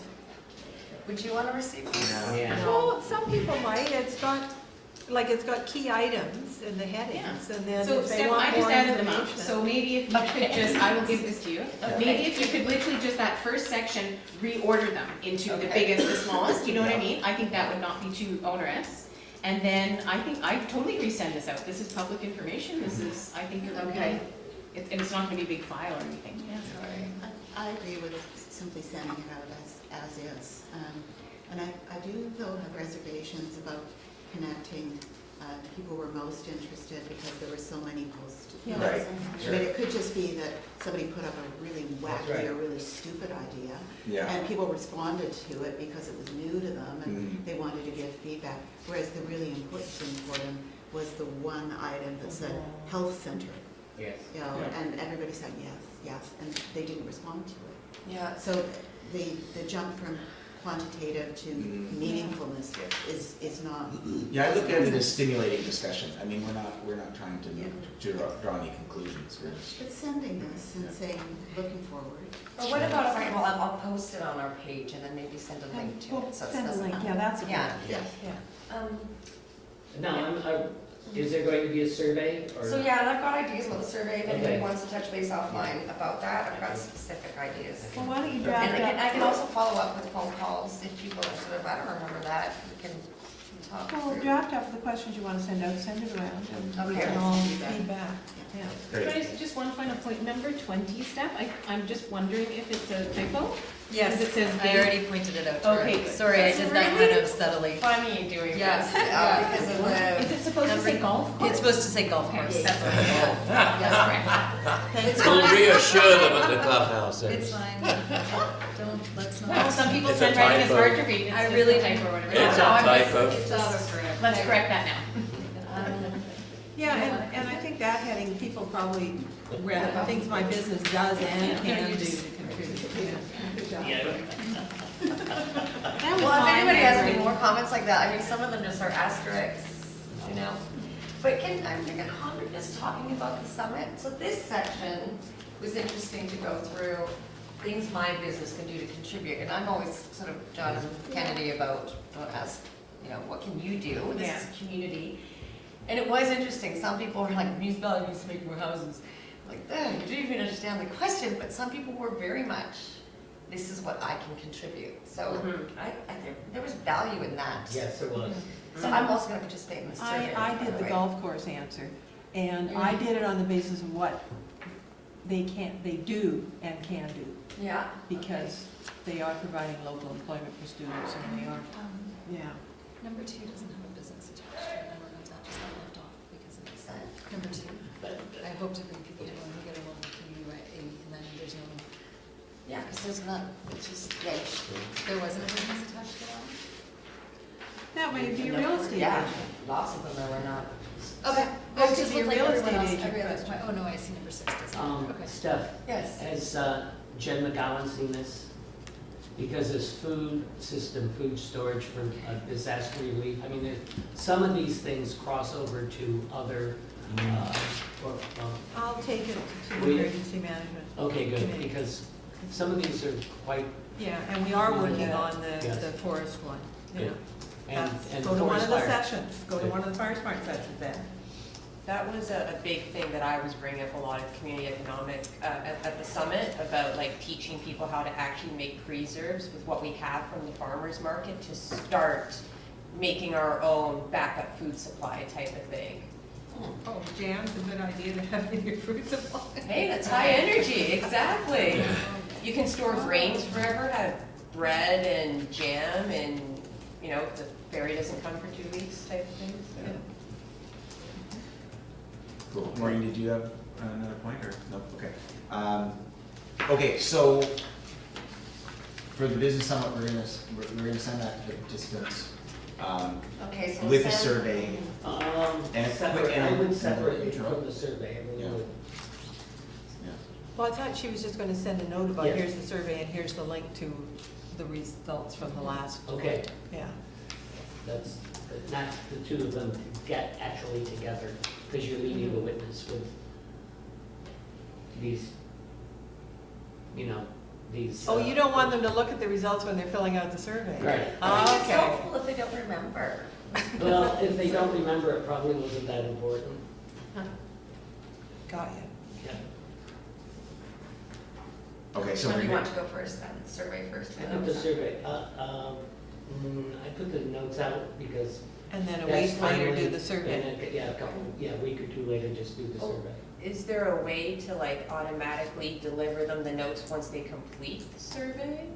Would you wanna receive this? Yeah. Well, some people might, it's got key items in the headings, and then So if they Steph, want I just more added them up, information. so maybe if you could just, I will give this to you. Okay. Maybe if you could literally just that first section, reorder them into the Okay. biggest, the smallest, you know what I Yeah. mean? I think that would not be too onerous. And then I think I'd totally resend this out. This is public information, this is, I think it would be, Okay. and it's not gonna be a big file or anything, yeah. I agree with simply sending it out as is. And I do though have reservations about connecting people who were most interested because there were so many posts. Yeah. Right, I mean, it could just be that somebody put up a really That's wacky right. or really stupid idea, Yeah. and people responded to it because it was new to them and Mm. they wanted to give feedback. Whereas the really important thing for them was the one item that said health center, Yes. you know, Yeah. and everybody said yes, and they didn't respond to it. Yeah, So the jump from quantitative to Mm. meaningfulness is not. Yeah, I look at it as stimulating discussion. I mean, we're not trying to draw any conclusions. We're just, But sending this and saying, looking forward. or what about if I'll post it on our page and then maybe send a link to it, so it Send a doesn't. link, yeah, that's a good Yeah. idea. Yeah. Now, is there going to be a survey or? So yeah, and I've got ideas about the survey, if anybody Okay. wants to touch base offline about that, I've got specific ideas. Well, why don't you And draft I can up, also follow up with phone calls if people are sort of, I don't remember that, we can talk well, through. draft up the questions you want to send out, send it around, and we Okay. can all feedback, yeah. great. Just one final point, number 20, Steph, I'm just wondering if it's a typo? Yes, Because it says I they- already pointed it out to her. Okay, good. Sorry, I did that kind of subtly. Funny doing Yes, this, yeah. because of Is the, it supposed to say golf course? It's supposed to say golf course. Okay, that's Thanks. We'll reassure them at the clubhouse. then. It's fine. Let's Well, not. some people's It's a handwriting is typo. hard to read. It's I just really a typo or whatever. It's a No, I'm just- typo. It's autocorrect. Let's correct that now. Yeah, and I think that heading, people probably read things my business does and can do to contribute. Yeah. That was well, if mine, anybody has any Henry. more comments like that, I mean, some of them just are asterisks, you know? But I'm thinking, Conrad is talking about the summit, so this section was interesting to go through, things my business can do to contribute, and I'm always sort of John Kennedy about, don't ask, you know, what can you do? This is a community. And it was interesting, some people were like, municipality needs to make more houses. Like, you didn't even understand the question, but some people were very much, this is what I can contribute. So there was value in that. Yes, there was. So I'm also gonna participate in the survey. I by did the way. golf course answer, and I did it on the basis of what they do and can do, Yeah. because they are providing local employment for students, and they are, yeah. Number 2 doesn't have a business attached to it, and we're that just got left off because of this. Number 2, I hope to bring people in when we get a local community right, and then there's no, Yeah, because there's not, it's just, yeah. there wasn't a business attached to that? That might be a real estate Yeah, agent. lots of them there were not. Okay. That It could just be a looked like real everyone estate else, agent every other, question. oh no, I see number 6 does not, okay. Steph, Yes. has Jen McGowan seen this? Because there's food system, food storage for disaster relief. I mean, some of these things cross over to other, I'll take it to Will you? emergency management. okay, good, Committee. because some of these are quite, Yeah, and we are working Yeah. on the Yes. forest one. Yeah. Good. and That's- Go to one of the forest fire. sessions, go to one of the fire smart sessions then. That was a big thing that I was bringing up a lot of community economic, at the summit, about like teaching people how to actually make preserves with what we have from the farmer's market to start making our own backup food supply type of thing. Oh, jam's a good idea to have in your fruit supply. Hey, that's high energy, exactly. You can store grains forever, have bread and jam and, you know, the ferry doesn't come for 2 weeks type of thing, so. Cool. Maureen, did you have another point or no? Okay. Okay, so for the business summit, we're gonna send that to the participants, Okay, so with a send- survey. And Separate, I would separate it intro. from the survey, I really Yeah. would. Well, I thought she was just gonna send a note about, Yeah. here's the survey and here's the link to the results from the last. Okay, Yeah. that's, not the two of them get actually together, because you're leaving the witness with these, you know, these. Oh, you don't want them to look at the results when they're filling out the survey? Right. I think it's Okay. helpful if they don't remember. Well, if they don't remember, it probably wasn't that important. Got you. Yeah. Okay, so When we're do you want gonna, to go first then? Survey first? I think the survey, I put the notes out because. And then a that's week later finally- do the survey. and a couple, a week or two later, just do the Oh. survey. Is there a way to like automatically deliver them the notes once they complete the survey?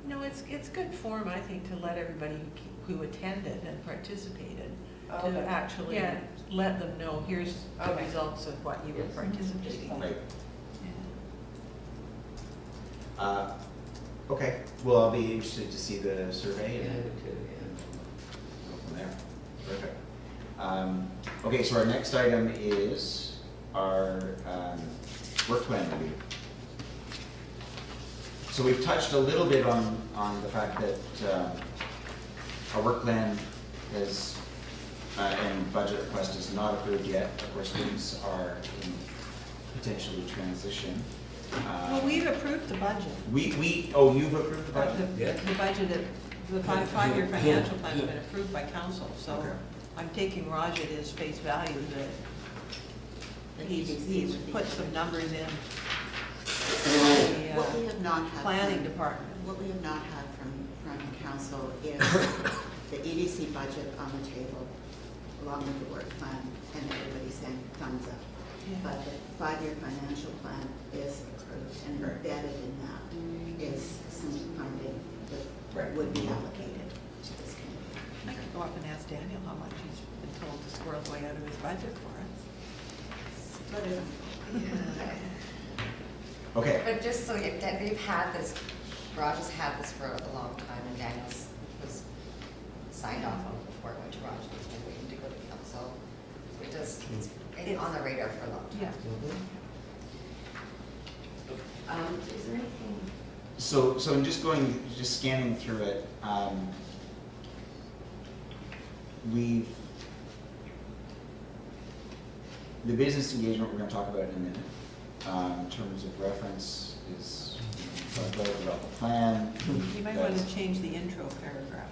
No, it's good form, I think, to let everybody who attended and participated, to Okay. actually Yeah. let them know, here's the Okay. results of what you were Yes. participating in. right, Yeah. okay, well, I'll be interested to see the survey Yeah, I and would too, go from there. Perfect. Okay, so our next item is our work plan review. So we've touched a little bit on the fact that our work plan is, and budget request is not approved yet. Of course, things are in potentially transition. Well, we've approved the budget. Oh, you've approved the budget? Yeah. The budget, the five-year financial plan has been approved by council, so Okay. I'm taking Raj at his face value that he's put some numbers in What the we have not had. planning from- department. What we have not had from council is the EDC budget on the table, along with the work plan, and everybody saying thumbs up. But the five-year financial plan is approved, and Right. embedded in that is some funding that Right. would be allocated to this committee. I could go up and ask Daniel how much he's been told to squirrel away out of his budget for us. But Okay, But just so you, that they've had this, Raj has had this for a long time, and Daniel's was signed off on before it went to Raj, it's been waiting to go to council. It does, it's been on the radar for a long time. Yeah. Is there anything? so in just scanning through it, the business engagement we're gonna talk about in a minute. In terms of reference is, about the plan. You might want to change the intro paragraph.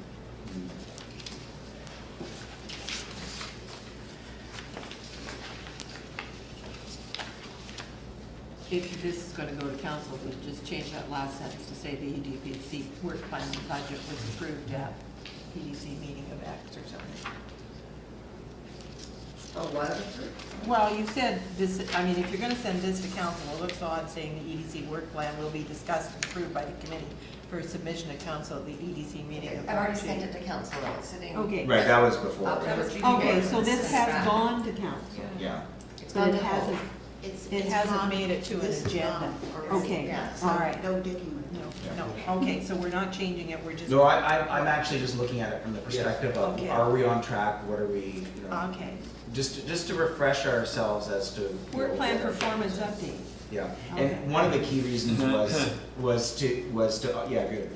If this is going to go to council, we just change that last sentence to say the EDPC work plan and budget was approved at EDC meeting of X or something. Oh, what? Well, you said this, I mean, if you're gonna send this to council, it looks odd saying the EDC work plan will be discussed and approved by the committee for submission to council at the EDC meeting of I've already March sent it to council, though, it's sitting. Okay. Right, that was before. That was right? before. Okay, so this This is has draft. gone to council, Yeah, It's but going it to hasn't, hold. it hasn't not- made it to an this is agenda. not- Okay, Yeah, So all right. no digging with it. No, okay, so we're not changing it, we're just. no, I'm actually just looking at it from the perspective of, Okay. are we on track, what are we, Okay, just to refresh ourselves as to. work plan what our- performance update. Yeah, Okay. and one of the key reasons was to, yeah, good,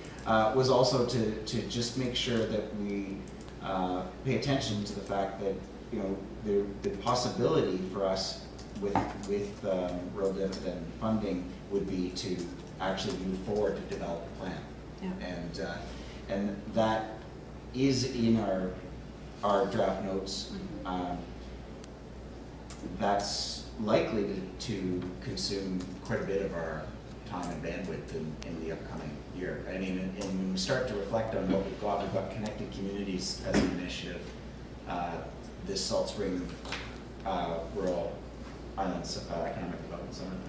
was also to just make sure that we pay attention to the fact that, you know, the possibility for us with road dividend funding would be to actually move forward to develop a plan. Yeah. And that is in our draft notes. That's likely to consume quite a bit of our time and bandwidth in the upcoming year. I mean, and when we start to reflect on what we've got Connected Communities as an initiative, this Salt Spring Rural Islands Economic Development Summit,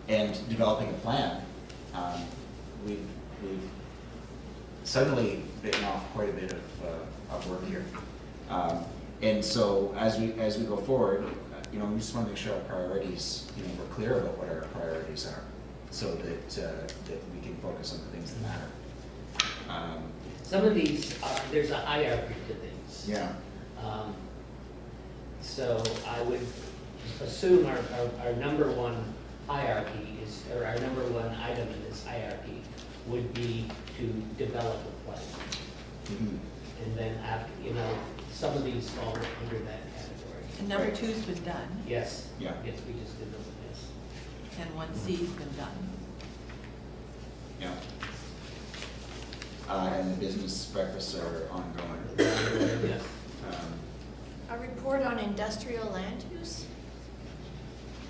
and developing a plan. We've suddenly bitten off quite a bit of work here. And so as we go forward, you know, we just want to make sure our priorities, you know, we're clear about what our priorities are, so that, that we can focus on the things that matter. Some of these, there's a hierarchy to things. Yeah. So I would assume our number one hierarchy is, or our number one item in this hierarchy would be to develop a plan. Mhm. And then after, you know, some of these fall under that category. And number two's been done, Yes. Yeah. Yes, we just did those, yes. and 1C's been done. Yeah. And the business breakfasts are ongoing. Yes. A report on industrial land use?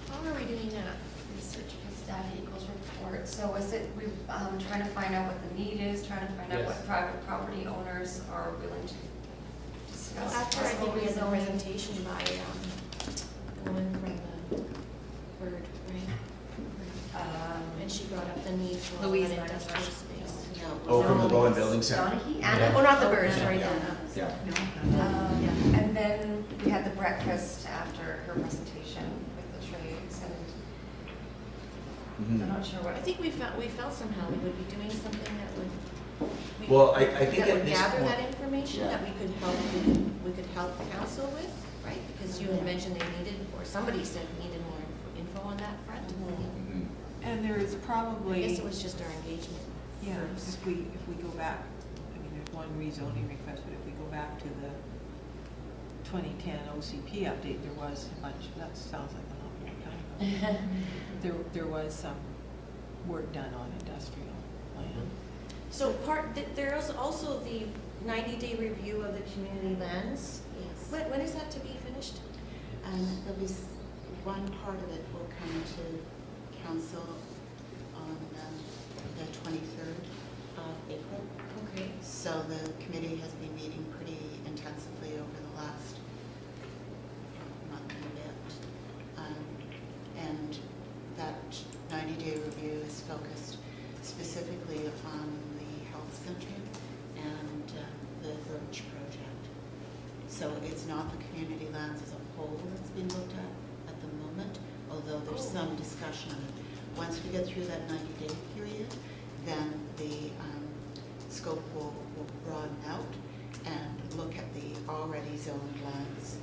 How are we doing that? Research for staff equals report. So is it, we trying to find out what the need is, trying to find out Yes. what private property owners are willing to discuss? After I think we had the possible rezoning? presentation by the woman from the Bird, right? And she brought up the need for Louise an Marsh. industrial space. Oh, from the Bowen Building Center. Donahue? Yeah. Oh, not the Bird, Yeah. sorry, Yeah. the, Yeah. And then we had the breakfast after her presentation with the trades, and I'm Mhm. not sure what. I think we felt somehow we would be doing something that would. Well, I think that at would this gather point- that information, Yeah. that we could help council with, right? Because you had mentioned they needed, or somebody said needed more info on that front. Mhm. And there is I probably. guess it was just our engagement Yeah, first. if we go back, I mean, there's one rezoning request, but if we go back to the 2010 OCP update, there was a bunch, that sounds like an awful long time ago. There was some work done on industrial land. So there is also the 90-day review of the community lands. Yes. When is that to be finished? There'll be one part of it will come to council on the 23rd of April. Okay. So the committee has been meeting pretty intensively over the last month and a bit. And that 90-day review is focused specifically on the health center and the Birch project. So it's not the community lands as a whole that's being looked at the moment, although there's some discussion of it. Once we get through that 90-day period, then the scope will broaden out and look at the already zoned lands.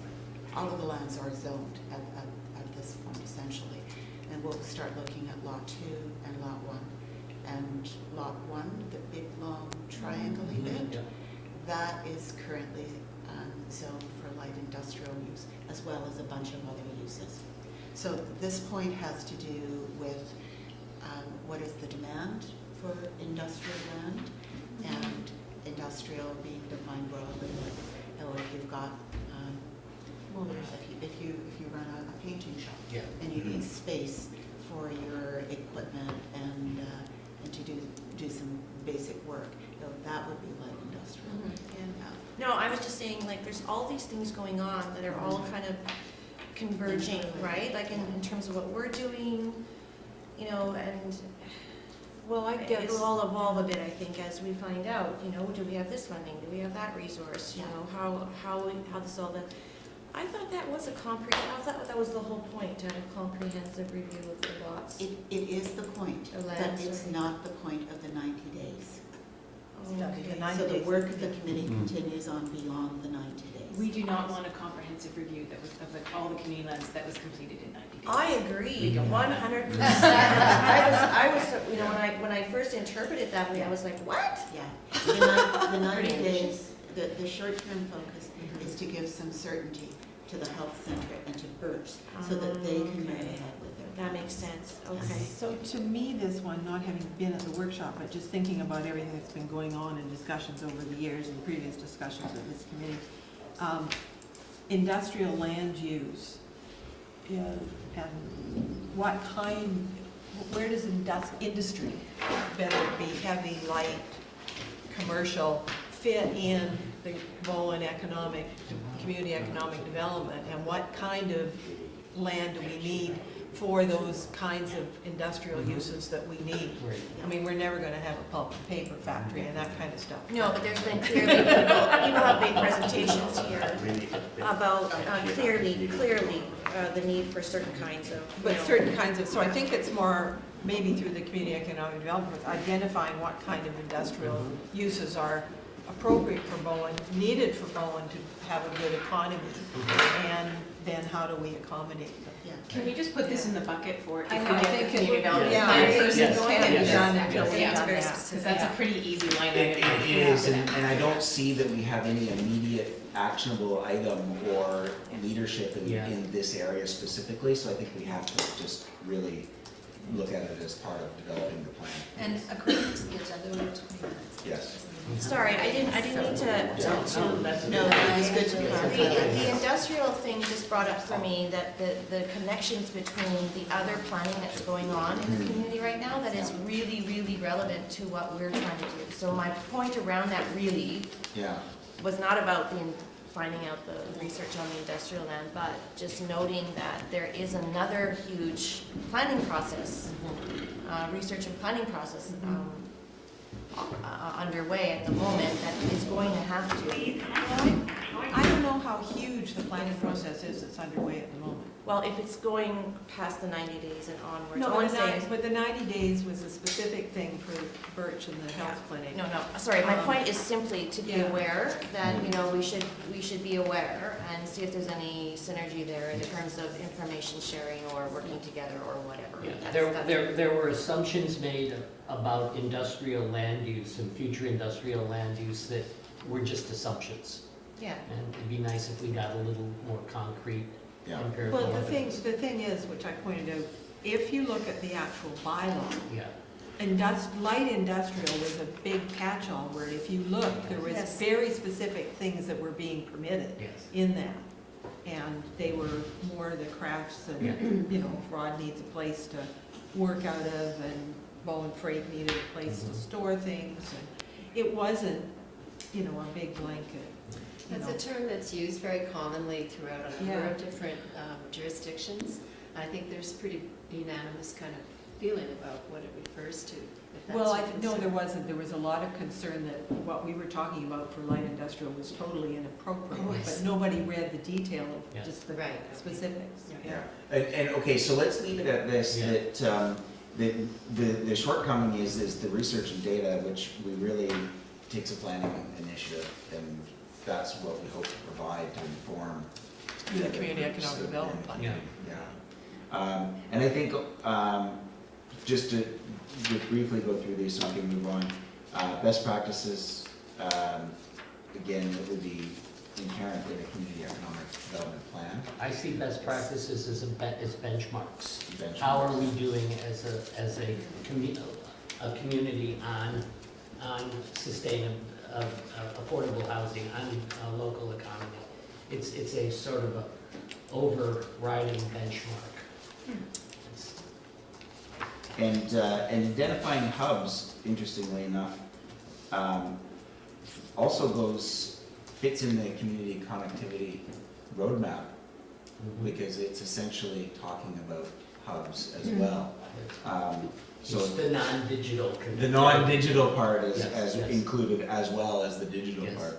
All of the lands are zoned at this point essentially. And we'll start looking at Lot 2 and Lot 1. And Lot 1, the big long triangle-y bit, Yeah. that is currently zoned for light industrial use, as well as a bunch of other uses. So this point has to do with what is the demand for industrial land, and industrial being defined broadly, like, you know, if you've got, if you run a painting shop, Yeah. and you need space for your equipment and to do some basic work, you know, that would be light industrial. No, I was just saying, like, there's all these things going on that are all kind of converging, right? Like in terms of what we're doing, you know, and Well, I guess. it'll all evolve a bit, I think, as we find out, you know, do we have this funding, do we have that resource, you know, how this all, I thought that was I thought that was the whole point, to have a comprehensive review of the lots. It is the point, The but lands it's are- not the point of the 90 days. Oh, okay. So the work of the committee continues on beyond the 90 days. We do not want a comprehensive review that was, of all the community lands that was completed in 90 days. I agree, We don't want that. 100%. I was, you know, when I first interpreted it that way, I was like, what? Yeah, the 90 Pretty days, the short-term focus is to give some certainty to the health center and to Birch, so that they can move Okay. ahead with their. That makes sense, okay. So to me, this one, not having been at the workshop, but just thinking about everything that's been going on in discussions over the years and previous discussions with this committee, industrial land use, and what kind, where does industry, whether it be heavy, light, commercial, fit in the Bowen community economic development, and what kind of land do we need for those kinds of industrial uses that we need. Right. I mean, we're never gonna have a pulp and paper factory and that kind of stuff. No, but there's been clearly, people have made presentations here about clearly, the need for certain kinds of, But certain kinds of, so I think it's more, maybe through the community economic development, identifying what kind of industrial uses are appropriate for Bowen, needed for Bowen to have a good economy, and then how do we accommodate them? Yeah. Can we just put this in the bucket for if we I know, I get think the it community would- development yeah, plan it person Yes. going? Can't be Yes. done until Yeah. we've done Very that. specific. Because that's a pretty easy line It item. is, and I don't see that we have any immediate actionable item or leadership Yeah. in this area specifically, so I think we have to just really look at it as part of developing the plan. And according to the agenda, we have 20 minutes. Yes. sorry, I didn't mean No, that's- No, it was good to clarify that. The industrial thing just brought up for me that the connections between the other planning that's going on in the community right now that is really, really relevant to what we're trying to do. So my point around that really Yeah. was not about finding out the research on the industrial land, but just noting that there is another huge planning process, research and planning process underway at the moment that is going to have to. I don't know how huge the planning process is that's underway at the moment. Well, if it's going past the 90 days and onwards, No, all I'm but saying is, but the 90 days was a specific thing for Birch and the health clinic. no, sorry, my point is simply to be Yeah. aware that, we should be aware and see if there's any synergy there in terms of information sharing or working together or whatever. Yeah, That's- there were assumptions made about industrial land use and future industrial land use that were just assumptions. Yeah. And it'd be nice if we got a little more concrete Yeah. empirical Well, evidence. the thing is, which I pointed out, if you look at the actual bylaw, Yeah, light industrial was a big catch-all word. If you look, there was Yes. very specific things that were being permitted yes. in that. And they were more the crafts Yeah. and, if Rod needs a place to work out of and Bowen Freight needed a place to store things. And it wasn't, a big blanket. That's a term that's used very commonly throughout a number Yeah. of different jurisdictions. I think there's pretty unanimous kind of feeling about what it refers to. if that's Well, your no, concern. there wasn't. There was a lot of concern that what we were talking about for light industrial was totally inappropriate, Oh, I but see. nobody read the detail Yeah. of just the Right. specifics. Yeah, and okay, so let's leave it at this, Yeah. that, the shortcoming is the research and data, which we really takes a planning initiative, and that's what we hope to provide to inform. The other community groups economic and- development plan. Yeah. Yeah. And I think, just to briefly go through these so we can move on, best practices, again, that would be inherent in a community economic development plan. I see best practices as benchmarks. Benchmarks. How are we doing as a community on sustainable, affordable housing, on local economy? It's a sort of a overriding benchmark. It's- And identifying hubs, interestingly enough, also fits in the community connectivity roadmap, because it's essentially talking about hubs as well. So It's the non-digital. the non-digital part is Yes, as yes. included as well as the digital Yes. part.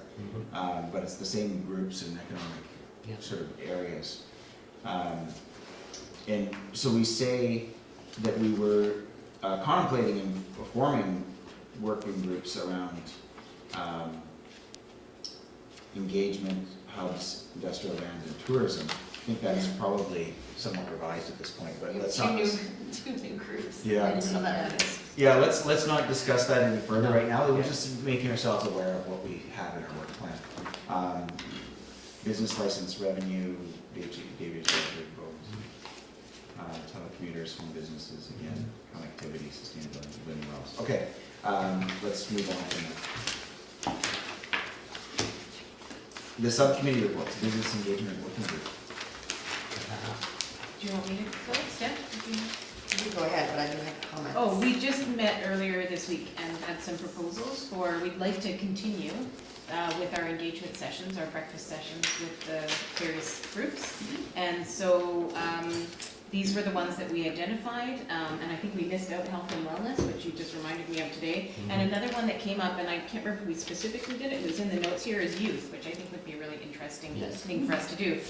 Mhm. But it's the same groups and economic Yeah. sort of areas. And so we say that we were contemplating and forming working groups around engagement, hubs, industrial land, and tourism. I think that's probably somewhat revised at this point, but let's not. Two new groups. Yeah. So that is- Yeah, let's not discuss that any further right now. We're just making ourselves aware of what we have in our work plan. Business license revenue, David's telecommuters, home businesses, again, connectivity, sustainability, living wells. Okay, let's move on from that. The subcommittee reports, business engagement working group. Do you want me to go, Steph? You go ahead, but I do have comments. Oh, we just met earlier this week and had some proposals we'd like to continue with our engagement sessions, our breakfast sessions with the various groups. And so These were the ones that we identified, and I think we missed out health and wellness, which you just reminded me of today. And another one that came up, and I can't remember if we specifically did it, it was in the notes here, is youth, which I think would be a really interesting Yes. thing for us to do.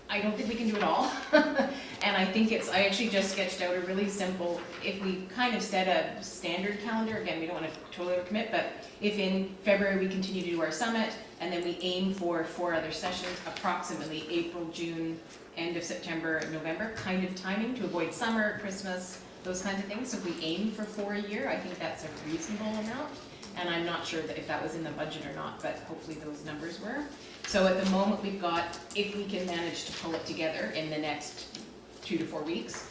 I don't think we can do it all, and I think I actually just sketched out a really simple, if we kind of set a standard calendar, again, we don't want to totally overcommit, but if in February we continue to do our summit, and then we aim for 4 other sessions, approximately April, June, end of September, November, kind of timing to avoid summer, Christmas, those kinds of things. So if we aim for 4 a year, I think that's a reasonable amount. And I'm not sure that if that was in the budget or not, but hopefully those numbers were. So at the moment we've got, if we can manage to pull it together in the next 2 to 4 weeks,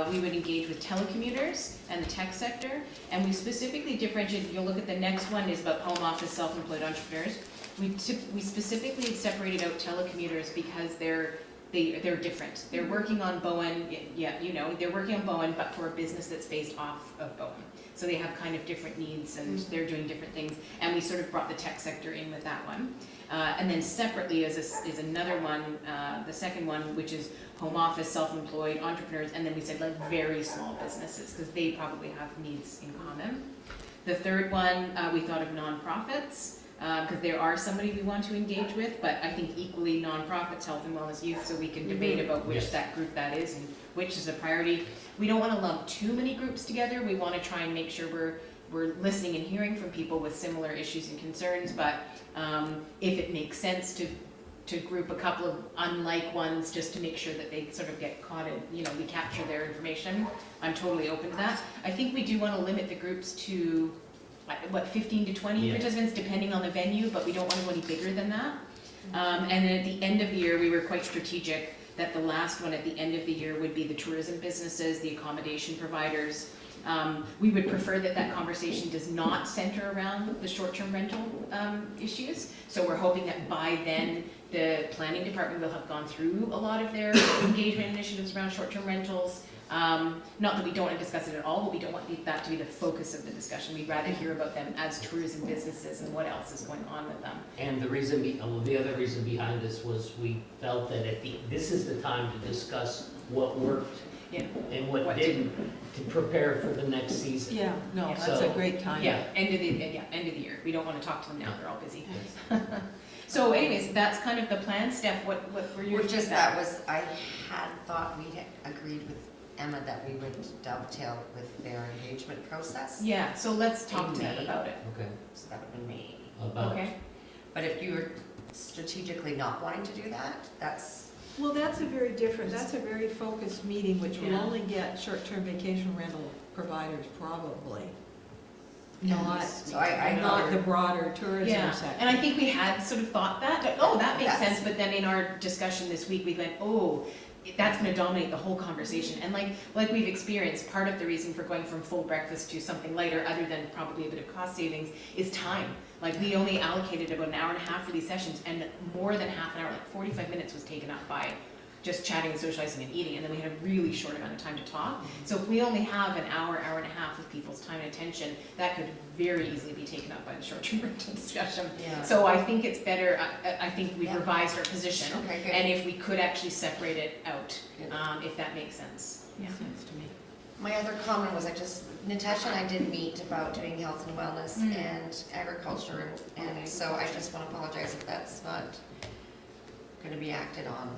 we would engage with telecommuters and the tech sector. And we specifically differentiated, you'll look at the next one is about home office self-employed entrepreneurs. We specifically separated out telecommuters because they're different. They're working on Bowen, they're working on Bowen, but for a business that's based off of Bowen. So they have kind of different needs and they're doing different things. And we sort of brought the tech sector in with that one. And then separately is another one, the second one, which is home office, self-employed, entrepreneurs, and then we said like very small businesses, because they probably have needs in common. The third one, we thought of nonprofits, because there are somebody we want to engage with, but I think equally nonprofits, health and wellness, youth, so we can debate about which that group that is and which is a priority. We don't want to lump too many groups together. We want to try and make sure we're listening and hearing from people with similar issues and concerns, but if it makes sense to group a couple of unlike ones just to make sure that they sort of get caught in, we capture their information, I'm totally open to that. I think we do want to limit the groups to 15 to 20 participants depending on the venue, but we don't want to go any bigger than that. And then at the end of the year, we were quite strategic that the last one at the end of the year would be the tourism businesses, the accommodation providers. We would prefer that conversation does not center around the short-term rental issues. So we're hoping that by then the planning department will have gone through a lot of their engagement initiatives around short-term rentals. Not that we don't want to discuss it at all, but we don't want that to be the focus of the discussion. We'd rather hear about them as tourism businesses and what else is going on with them. And the other reason behind this was we felt that this is the time to discuss what worked and what didn't, to prepare for the next season. Yeah, no, Yeah. that's a great time. Yeah. End of the year. We don't want to talk to them now, they're all busy. So anyways, that's kind of the plan. Steph, what were your feedback? I had thought we had agreed with Emma that we would dovetail with their engagement process. Yeah, so let's talk to them May. about it. Okay. So that would be me. Okay. But if you're strategically not wanting to do that, that's Well, that's a very focused meeting, which will Yeah. only get short-term vacation rental providers probably. Not, so I not the broader tourism Yeah, sector. and I think we had sort of thought that, that makes Yes. sense, but then in our discussion this week, we went, that's gonna dominate the whole conversation. And like we've experienced, part of the reason for going from full breakfast to something lighter, other than probably a bit of cost savings, is time. Like we only allocated about an hour and a half for these sessions, and more than half an hour, like 45 minutes was taken up by just chatting and socializing and eating, and then we had a really short amount of time to talk. So if we only have an hour and a half of people's time and attention, that could very easily be taken up by the short-term rental discussion. Yeah. So I think it's better, I think we've revised our position, Okay, good. and if we could actually separate it out, Good. if that makes sense. Makes sense to me. My other comment was Natasha and I did meet about doing health and wellness and agriculture, and so I just want to apologize if that's not going to be acted on.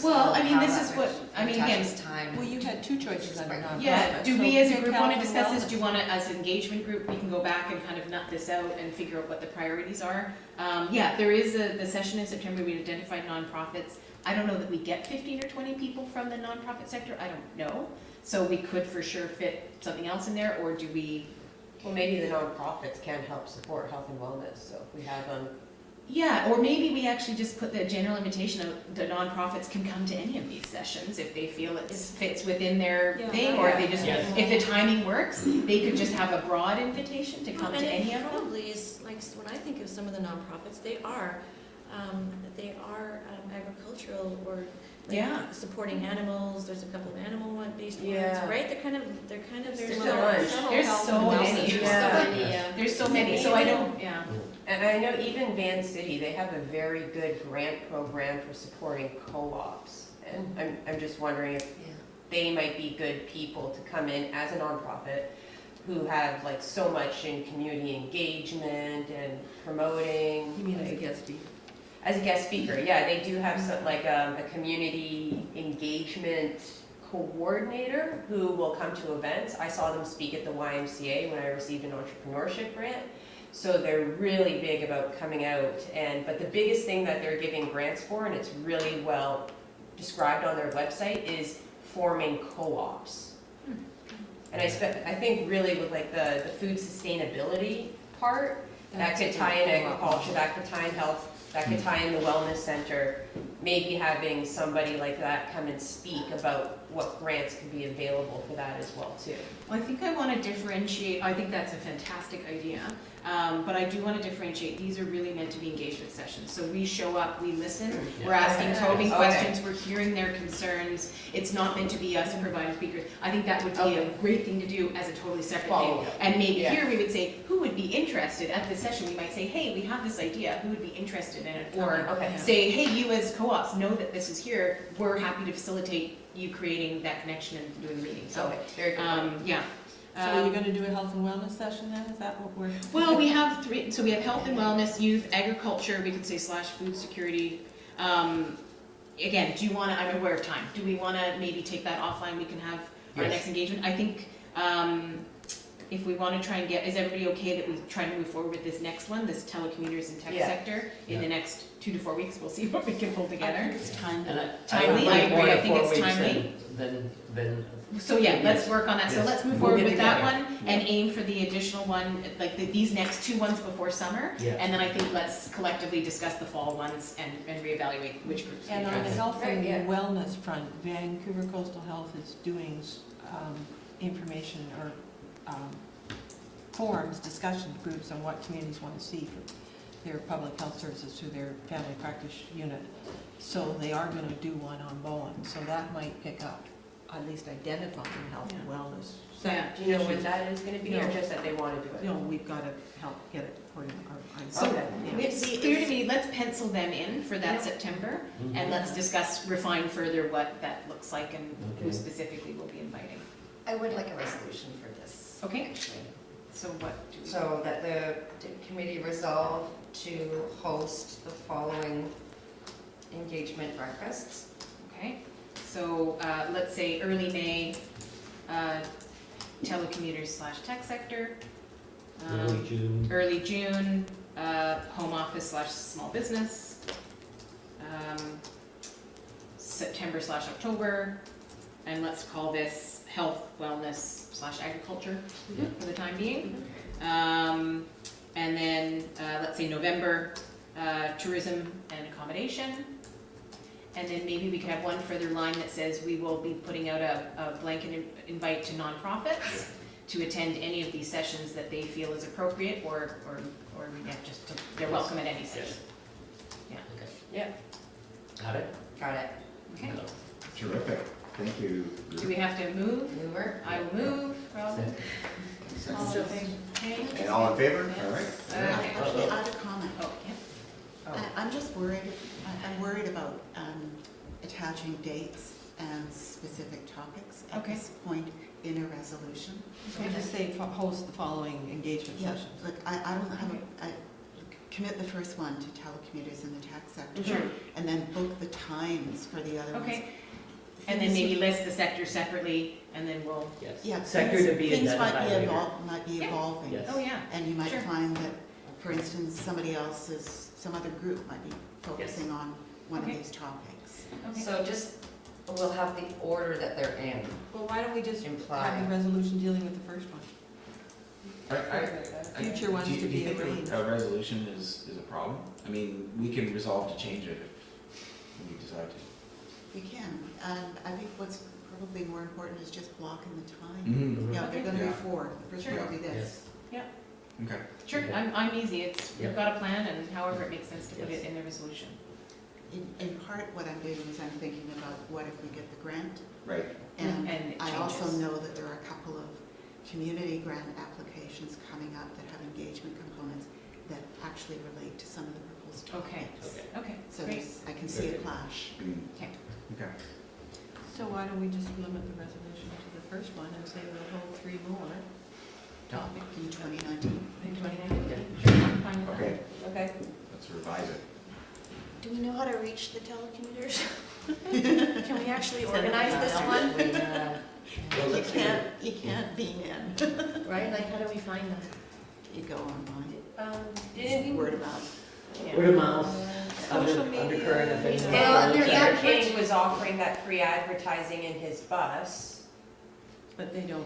Well, I mean, How this that is what, would- I mean, again, Natasha's time. Well, you had two choices on nonprofit. yeah, do so we as a pick group want to health and discuss this? wellness. Do you want to, as an engagement group, we can go back and kind of nut this out and figure out what the priorities are? Yeah, there is the session in September, we identified nonprofits. I don't know that we get 15 or 20 people from the nonprofit sector, I don't know. So we could for sure fit something else in there, or do we? Well, maybe the nonprofits can help support health and wellness, so if we have them. Yeah, or maybe we actually just put the general invitation out, the nonprofits can come to any of these sessions if they feel it fits within their Yeah, thing, or if they just, Yes. if the timing works, they could just have a broad invitation to come to And any it of them. probably is, like, when I think of some of the nonprofits, they are agricultural or like Yeah. supporting animals. There's a couple of animal-based ones, Yeah. right? They're kind of There's similar. so much. There's so many. Yeah. There's so many, so I don't, yeah. And I know even Van City, they have a very good grant program for supporting co-ops. And I'm just wondering if they might be good people to come in as a nonprofit who have like so much in community engagement and promoting. You mean as a guest speaker? As a guest speaker, yeah, they do have some, like a community engagement coordinator who will come to events. I saw them speak at the YMCA when I received an entrepreneurship grant. So they're really big about coming out, but the biggest thing that they're giving grants for, and it's really well described on their website, is forming co-ops. And I think really with like the food sustainability part, that could tie in agriculture, that could tie in health, that could tie in the wellness center, maybe having somebody like that come and speak about what grants could be available for that as well too. Well, I think I want to differentiate, I think that's a fantastic idea, but I do want to differentiate, these are really meant to be engagement sessions. So we show up, we listen, we're asking probing questions, we're hearing their concerns. It's not meant to be us providing speakers. I think that would be a great thing to do as a totally separate thing. And maybe here we would say, who would be interested at this session? We might say, hey, we have this idea, who would be interested in it? Or say, hey, you as co-ops know that this is here, we're happy to facilitate you creating that connection and doing the meeting. So, very good. yeah. So are you gonna do a health and wellness session then? Is that what we're? Well, we have three, so we have health and wellness, youth, agriculture, we could say / food security. Again, do you wanna, I'm aware of time, do we wanna maybe take that offline, we can have our next engagement? I think, if we wanna try and get, is everybody okay that we try to move forward with this next one, this telecommuters and tech sector, in the next 2 to 4 weeks, we'll see what we can pull together. I think it's timely. Timely, I agree, I think it's timely. Then So yeah, let's work on that. So Yes. let's move We'll forward get with that together. one and aim for the additional one, like these next 2 ones before summer. Yeah. And then I think let's collectively discuss the fall ones and reevaluate which groups. we And on have. the health and Right, yeah. wellness front, Vancouver Coastal Health is doing information or forums, discussion groups on what communities want to see for their public health services through their family practice unit. So they are going to do one on Bowen, so that might pick up, at least identifying health and wellness. Yeah. Do you know when that is gonna be, or No. just that they wanna do it? No, we've got to help get it according to So our. it's clear to me, let's pencil them in for that September and let's discuss, refine further what that looks like and who specifically we'll be inviting. I would like a resolution for this. Okay. Actually. So what do we? So that the committee resolve to host the following engagement breakfasts. Okay, so let's say early May, telecommuters / tech sector. early June. Early June, home office / small business. September / October, and let's call this health, wellness / agriculture for the time being. And then, let's say November, tourism and accommodation. And then maybe we could have one further line that says we will be putting out a blanket invite to nonprofits to attend any of these sessions that they feel is appropriate, or yeah, just they're welcome at any session. Yeah, Got it? Got it. Okay, Terrific, thank you. do we have to move? Mover? I will move, Robin. Second. Okay. And all in favor? All right. Okay. Actually, I have a comment. Oh, yeah. I'm just worried, I'm worried about attaching dates and specific topics at Okay. this point in a resolution. So we just say host the following engagement Yeah, sessions. look, I don't have commit the first one to telecommuters in the tech sector. Sure. And then book the times for the other ones. Okay, and then maybe list the sector separately, and then we'll, Yes. Yeah, Sector things- to be things identified later. might be Yeah. evolving. Yes. oh yeah, And you might Sure. find that, for instance, some other group might be focusing on one Okay. of these topics. okay. So just, we'll have the order that they're in. Well, why don't we just Imply. have a resolution dealing with the first one? Future ones Do you to be think arranged. a resolution is a problem? I mean, we can resolve to change it if we decide to. You can, and I think what's probably more important is just blocking the time. Mm-hmm. Yeah, they're gonna Yeah. be 4, the first one will be this. Okay. Sure, Okay. I'm easy, it's, we've Yeah. got a plan, and however it makes sense to put Yes. it in the resolution. In part, what I'm doing is I'm thinking about what if we get the grant? Right. And And it I also changes. know that there are a couple of community grant applications coming up that have engagement components that actually relate to some of the proposed Okay. topics. Okay. Okay, So great. I can see a clash. Mm. Okay. Okay. So why don't we just limit the resolution to the first one and say we'll hold 3 more topics In 2019. in 2019? Sure, I'm fine with that. Okay, Okay. let's revise it. Do we know how to reach the telecommuters? Can we actually organize this one? Well, let's do it. You can't beam in. Right, like how do we find them? You go online. Didn't, Word of mouth. Word of mouth, undercurrent of Facebook. and there's Peter that King was offering that free advertising in his bus. But they don't.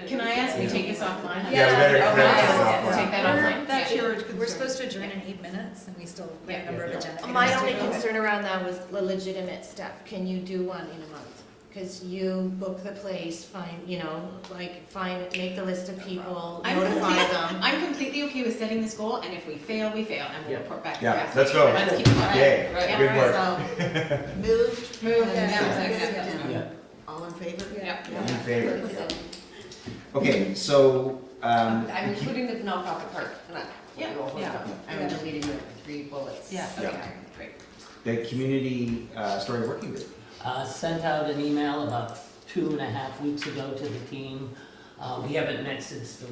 Can I ask, we take this offline? Yeah, we better- Okay. We'll take that offline. That's Yeah. your concern. We're supposed to adjourn in 8 minutes, and we still have a number of agenda items. My to only go. concern around that was the legitimate stuff. Can you do one in a month? Because you book the place, make the list of people, I'm notify complete- them. I'm completely okay with setting this goal, and if we fail, we fail, and we'll Yeah. report back. to Yeah, Grass. let's go. Let's keep going. Yay, Right. good work. So, moved. Moved, and yeah, seconded, yeah. and Yeah. all in favor? Yeah. In favor? Okay, so, I'm including the nonprofit part, not. Yeah, yeah. I'm deleting the 3 bullets. Yeah. Yeah. Okay, great. the community story working group. Sent out an email about 2.5 weeks ago to the team. We haven't met since the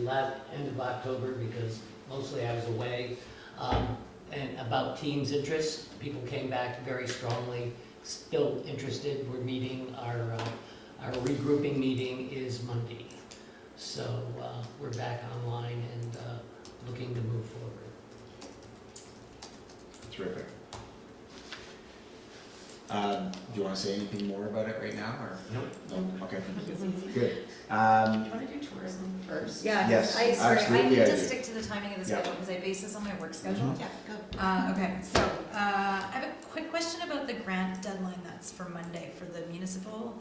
end of October because mostly I was away. And about team's interest, people came back very strongly, still interested. We're meeting, our regrouping meeting is Monday. So we're back online and looking to move forward. Terrific. Do you want to say anything more about it right now, or? No. Okay, good. Do you want to do tourism first? Yeah, Yes, I absolutely need I to do. stick to the timing of the Yeah. schedule, because I base this on my work schedule. Mhm. Yeah, go. Okay, so, I have a quick question about the grant deadline that's for Monday for the municipal.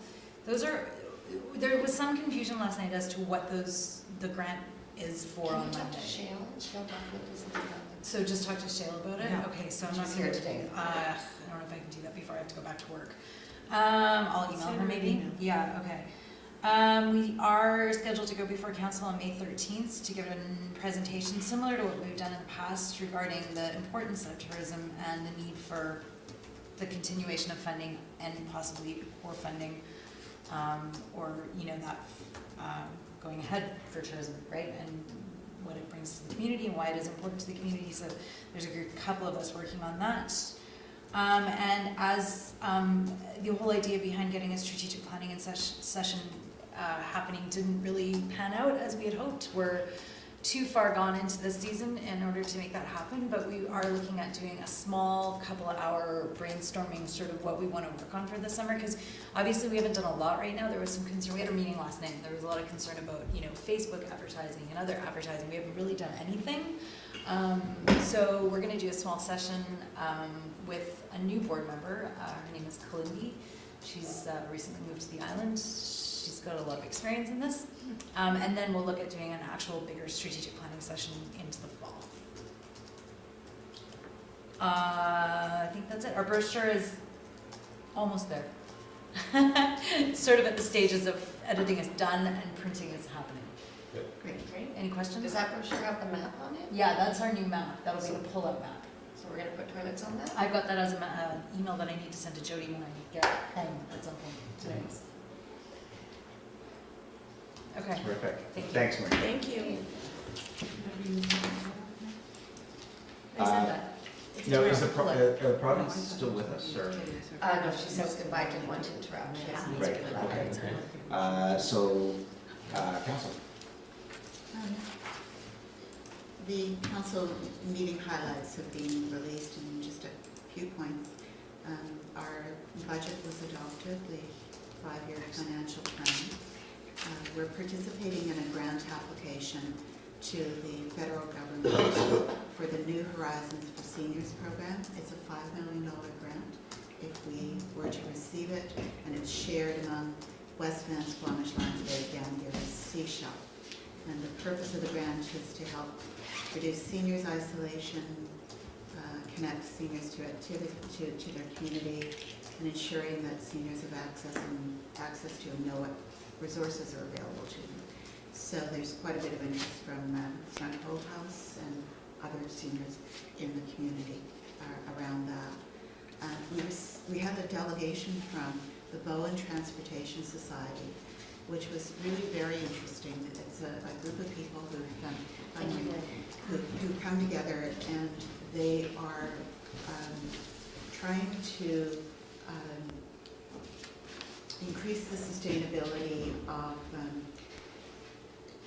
There was some confusion last night as to what the grant is for on Monday. Shale Buffett isn't that. So just talk to Shayla about it? Yeah. Okay, so I'm not She's gonna here today. I don't know if I can do that before I have to go back to work. I'll email Send her her an maybe. email. Yeah, okay. We are scheduled to go before council on May 13th to give a presentation similar to what we've done in the past regarding the importance of tourism and the need for the continuation of funding and possibly more funding, or, that going ahead for tourism, right? And what it brings to the community and why it is important to the community. So there's a couple of us working on that. And as the whole idea behind getting a strategic planning and session happening didn't really pan out as we had hoped. We're too far gone into this season in order to make that happen, but we are looking at doing a small couple of hour brainstorming, sort of what we want to work on for the summer, because obviously we haven't done a lot right now. There was some concern, we had a meeting last night, and there was a lot of concern about, Facebook advertising and other advertising. We haven't really done anything. So we're gonna do a small session with a new board member. Her name is Kiley. She's recently moved to the island. She's got a lot of experience in this. And then we'll look at doing an actual bigger strategic planning session into the fall. I think that's it. Our brochure is almost there. It's sort of at the stages of editing is done and printing is happening. Great. Any questions? Does that brochure have the map on it? Yeah, that's our new map. That'll be the pull-out map. So we're gonna put toilets on that? I've got that as an email that I need to send to Jody when I get home at some point today. Okay. Terrific. Thank you. Thanks, Marie. Thank you. I said that. It's No, is tomorrow. the province still with us, or? No, she says goodbye, didn't want to interrupt. She has to Right, speak loud. okay. Council. The council meeting highlights have been released in just a few points. Our budget was adopted, the 5-year financial plan. We're participating in a grant application to the federal government for the New Horizons for Seniors program. It's a $5 million grant if we were to receive it, and it's shared among West Van, Squamish, Lions Bay, Gambier, and Seashell. And the purpose of the grant is to help reduce seniors' isolation, connect seniors to activities, to their community, and ensuring that seniors have access to and know what resources are available to them. So there's quite a bit of interest from Stronghold House and other seniors in the community around that. We had a delegation from the the Bowen Transportation Society, which was really very interesting. It's a group of people who come together, and they are trying to increase the sustainability of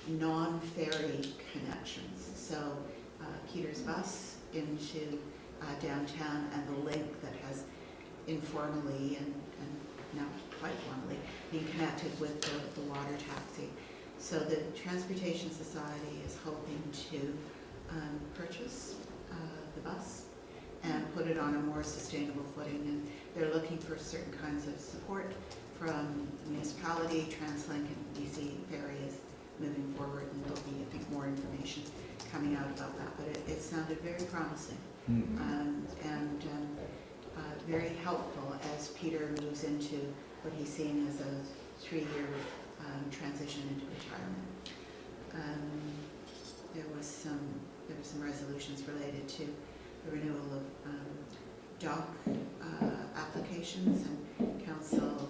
non-ferry connections. So Peter's Bus into downtown, and the link that has informally and now quite formally been connected with the water taxi. So the Transportation Society is hoping to purchase the bus and put it on a more sustainable footing, and they're looking for certain kinds of support from the municipality. TransLink and BC Ferry is moving forward, and there'll be, I think, more information coming out about that, but it sounded very promising. And very helpful as Peter moves into what he's seeing as a 3-year transition into retirement. There was some resolutions related to the renewal of dock applications, and council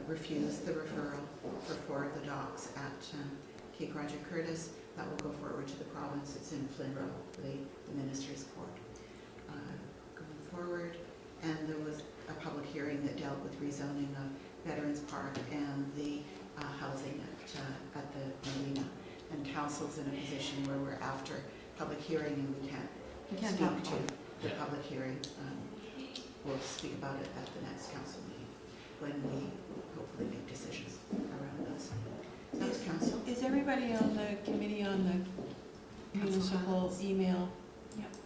refused the referral for 4 of the docks at Cape Roger Curtis. That will go forward to the province. It's in Flindrow for the Minister's Court. Going forward, and there was a public hearing that dealt with rezoning of Veterans Park and the housing at the marina. And council's in a position where we're after public hearing, and we can't speak to the public hearing. We'll speak about it at the next council meeting when we hopefully make decisions around those. That's council. Is everybody on the committee on the municipal email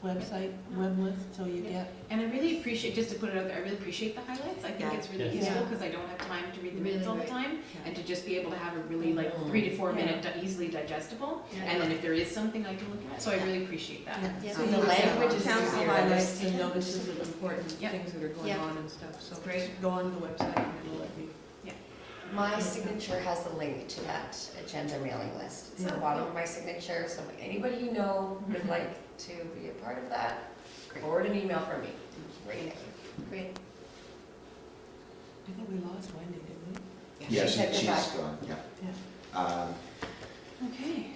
website, web list, so you get? And I really appreciate, just to put it out there, I really appreciate the highlights. I think it's really useful because I don't have time to read the minutes all the time. And to just be able to have a really 3 to 4 minute, easily digestible. And then if there is something I can look at, so I really appreciate that. So the language is council highlights and notices of important things that are going on and stuff. So Great. go on the website and it'll let me. My signature has a link to that agenda mailing list. It's at the bottom of my signature, so anybody you know would like to be a part of that, forward an email from me. Great. Great. I think we lost Wendy, didn't we? Yeah, She said she's goodbye. gone, yeah. Okay.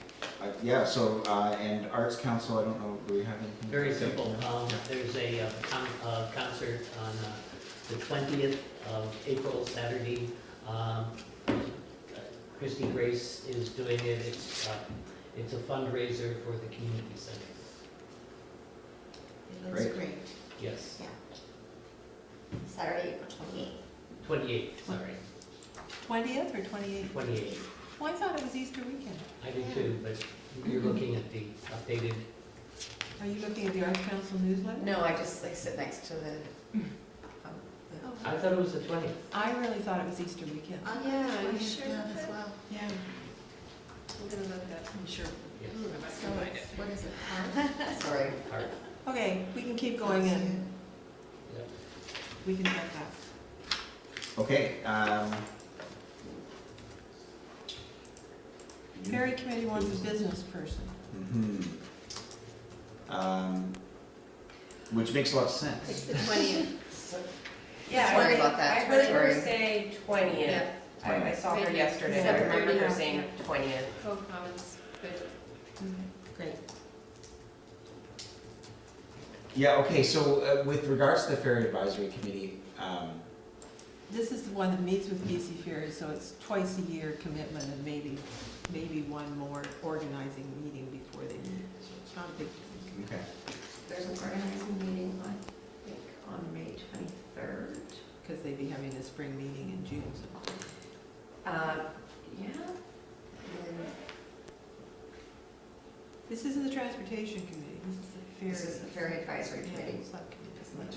Yeah, so, and Arts Council, I don't know, do we have anything? Very simple. There's a concert on the 20th of April, Saturday. Christy Grace is doing it. It's a fundraiser for the community center. It looks Great. great. Yes. Saturday, April 28th. 28th, sorry. 20th or 28th? 28th. Well, I thought it was Easter weekend. I do too, but you're looking at the updated. Are you looking at the Arts Council newsletter? No, I just sit next to the I thought it was the 20th. I really thought it was Easter weekend. Yeah, you you sure should about as that? well. Yeah. I'm gonna look it up, I'm sure. Yes. I must So find it. it's, what is it, sorry. Art. Okay, we can keep going in. Yep. We can get that. Okay, Ferry Committee wants a business person. which makes a lot of It's sense. the 20th. Yeah, sorry about that. I heard her Sorry. say 20th. Yeah. I saw her Right. yesterday, I remember her 7:30. saying 20th. Cove Commons, good. Great. Yeah, okay, so with regards to the Ferry Advisory Committee, This is the one that meets with BC Ferries, so it's twice a year commitment and maybe one more organizing meeting before they meet. So it's not a big thing. okay. There's an organizing meeting, I think, on May 23rd. Because they'd be having a spring meeting in June. So. Yeah. And This isn't the Transportation Committee, this is the Ferry. this is the Ferry Advisory Yeah, Committee. subcommittee. It's on the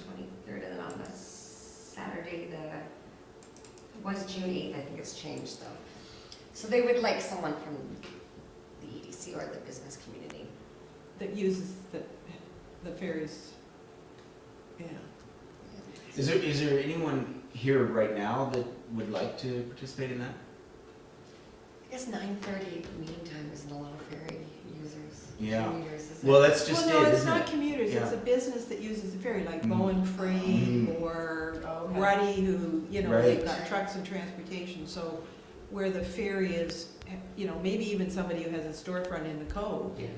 23rd, and then on the Saturday, it was June 8th, I think it's changed though. So they would like someone from the EDC or the business community. That uses the ferries, yeah. Is there anyone here right now that would like to participate in that? Guess 9:30 meeting time isn't a lot of ferry users. Yeah. Commuters, is it? Well, that's just Well, no, it, it's isn't not it? commuters, it's Yeah. a business that uses the ferry, like Mhm. Bowen Freight Mhm. or Okay. Ruddy, who, you know, Right. they've got trucks and transportation, so where the ferry is, you know, maybe even somebody who has a storefront in the cove, Yes.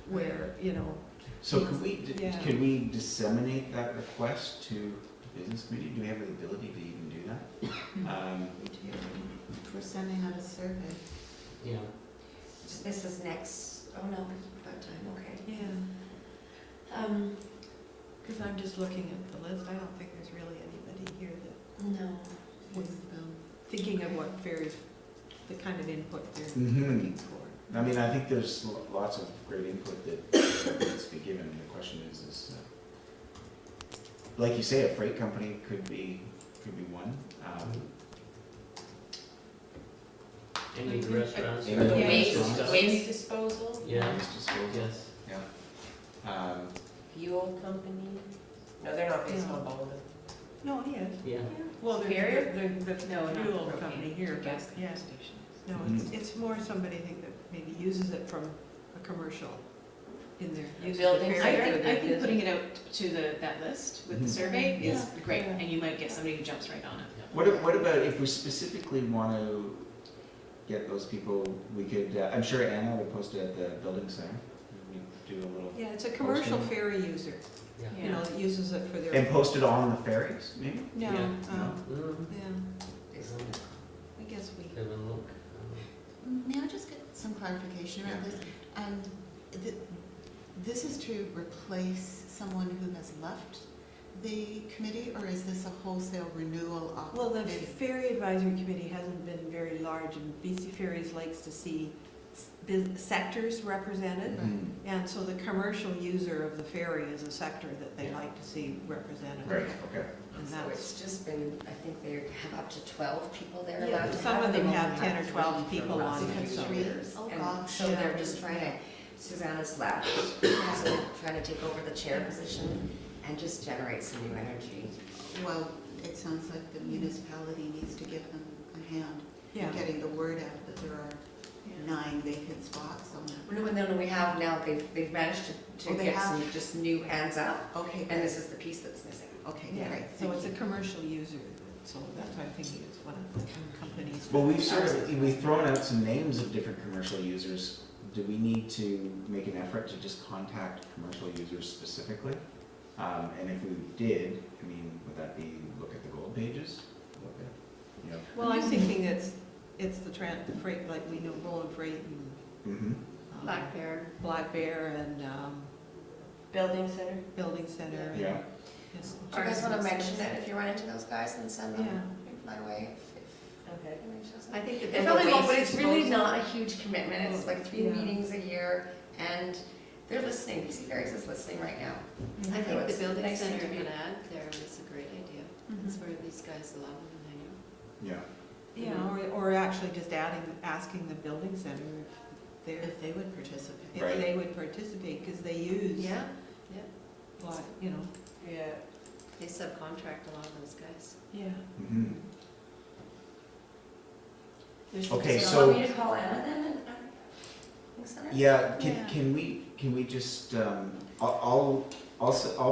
where, you know, So could we, Yeah. could we disseminate that request to the business committee? Do we have the ability to even do that? We do. We're sending out a survey. Yeah. This is next, oh no, that time, okay. yeah. Because I'm just looking at the list, I don't think there's really anybody here that No. was thinking of what ferries, the kind of input they're Mhm. looking for. I mean, I think there's lots of great input that needs to be given. The question is, like you say, a freight company could be one. Any of the restaurants? Any of the Waste, restaurants. waste disposal, Yeah, Waste disposal. yes. Yeah. fuel company. No, they're not based on Bowen. No, he is. Yeah. Well, Superior? the No, not fuel propane, company here, but, gas yeah. station. No, it's more somebody, I think, that maybe uses it from a commercial in their, uses the Building ferry I for think, their I think business. putting it out to that list with the Mhm. survey is Yeah. great, Yeah. and you might get somebody who jumps right on it. What about if we specifically want to get those people, we could, I'm sure Anna would post it at the building center. We do a little, Yeah, it's a commercial Posting. ferry user, Yeah. you know, that uses it for their. and post it on the ferries, maybe? No, Yeah. yeah, Mm, I guess we, have a look. May I just get some clarification around this? And this is to replace someone who has left the committee, or is this a wholesale renewal of? well, the committee? ferry advisory committee hasn't been very large, and BC Ferries likes to see sectors represented. Mm. And so the commercial user of the ferry is a sector that they like to see represented. Right, okay. And So that's, it's just been, I think they have up to 12 people there Yeah, allowed to some have of them only have 10 or had 12 three for people the on last it, few so- years. Oh, And gosh, so yeah. they're just trying to, Susanna's left, so trying to take over the chair position and just generate some new energy. Well, it sounds like the municipality needs to give them a hand yeah. in getting the word out that there are 9 vacant spots on that. No, we have now, they've managed to Oh, they get have? some just new hands up, Okay, and this is the piece that's missing. okay, Yeah, great. so thank it's a you. commercial user, so that's why I'm thinking it's one of the companies. Well, we've thrown out some names of different commercial users. Do we need to make an effort to just contact commercial users specifically? And if we did, I mean, would that be look at the gold pages? Look at, you know. Well, I'm thinking it's the freight, like we know Bowen Freight and. Mm-hmm. Black Bear. Black Bear and, Building center. Building Center. and- Yeah. yes. Do you guys want to mention it if you run into those guys and send them Yeah. my way? Okay. I think It that really won't, but waste it's really disposal- not a huge commitment, it's like 3 Yeah. meetings a year, and they're listening, BC Ferries is listening right now. I So think it's the building nice thing center to be- can add there is a great idea. That's where these guys love them, I know. Yeah. Yeah, or actually just asking the Building Center If they would participate. if Right. they would participate, because they use Yeah, a lot, you know, Yeah. they subcontract a lot of those guys. yeah. Mm-hmm. There's- Okay, you so- want me to call Anna then? and, Link Center? Yeah, Yeah. can we just, I'll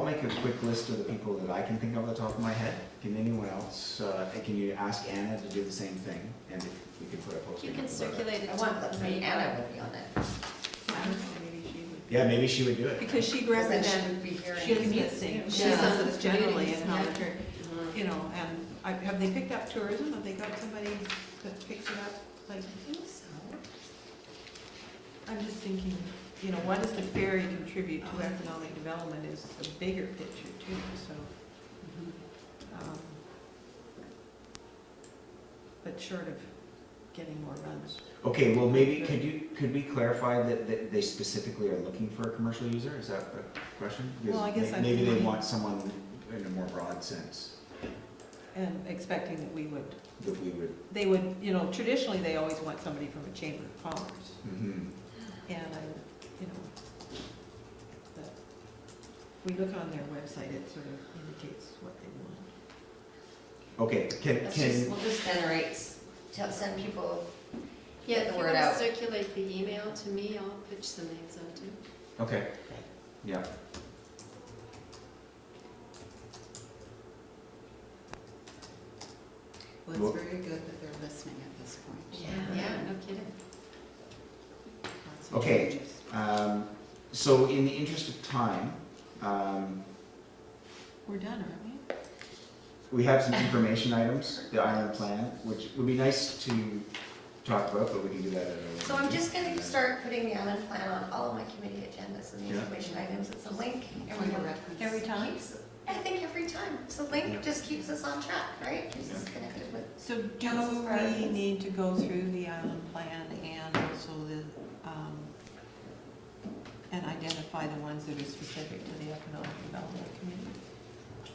make a quick list of the people that I can think of off the top of my head. Can anyone else, can you ask Anna to do the same thing? And if we can put a posting You can up about it. circulate it I to want that, maybe Anna would be on it. Maybe she would. Yeah, maybe she would do it. Because she Because then she represents, would be hearing. she is missing, she Yeah. does it generally and how Yeah. the church, you know, and have they picked up tourism? Have they got somebody that picks it up? Like, I think so. I'm just thinking, you know, what does the ferry contribute to economic development is the bigger picture too, so. But short of getting more runs. Okay, well, maybe, could we clarify that they specifically are looking for a commercial user? Is that the question? Because Well, I guess I'm maybe they thinking- want someone in a more broad sense, And expecting that we would, that we would, they would, you know, traditionally, they always want somebody from a chamber of commerce. mhm. And, you know, that, if we look on their website, it sort of indicates what they want. Okay, We'll just generate, send people Yeah, Get if the you word want to out. circulate the email to me, I'll pitch some names on too. Okay, yeah. Well, Well- it's very good that they're listening at this point. Yeah, no kidding. Lots of Okay. changes. So in the interest of time, We're done, aren't we? we have some information items, the island plan, which would be nice to talk about, but we can do that at a later. So I'm just gonna start putting the island plan on all of my committee agendas and the Yeah. information items. It's a link. Point of Everyone reference. Every time? keeps, I think every time. So link Yeah. just keeps us on track, right? Keeps us Yeah. connected with. So do Council's we priorities. need to go through the island plan and also the, and identify the ones that are specific to the Economic Development Committee?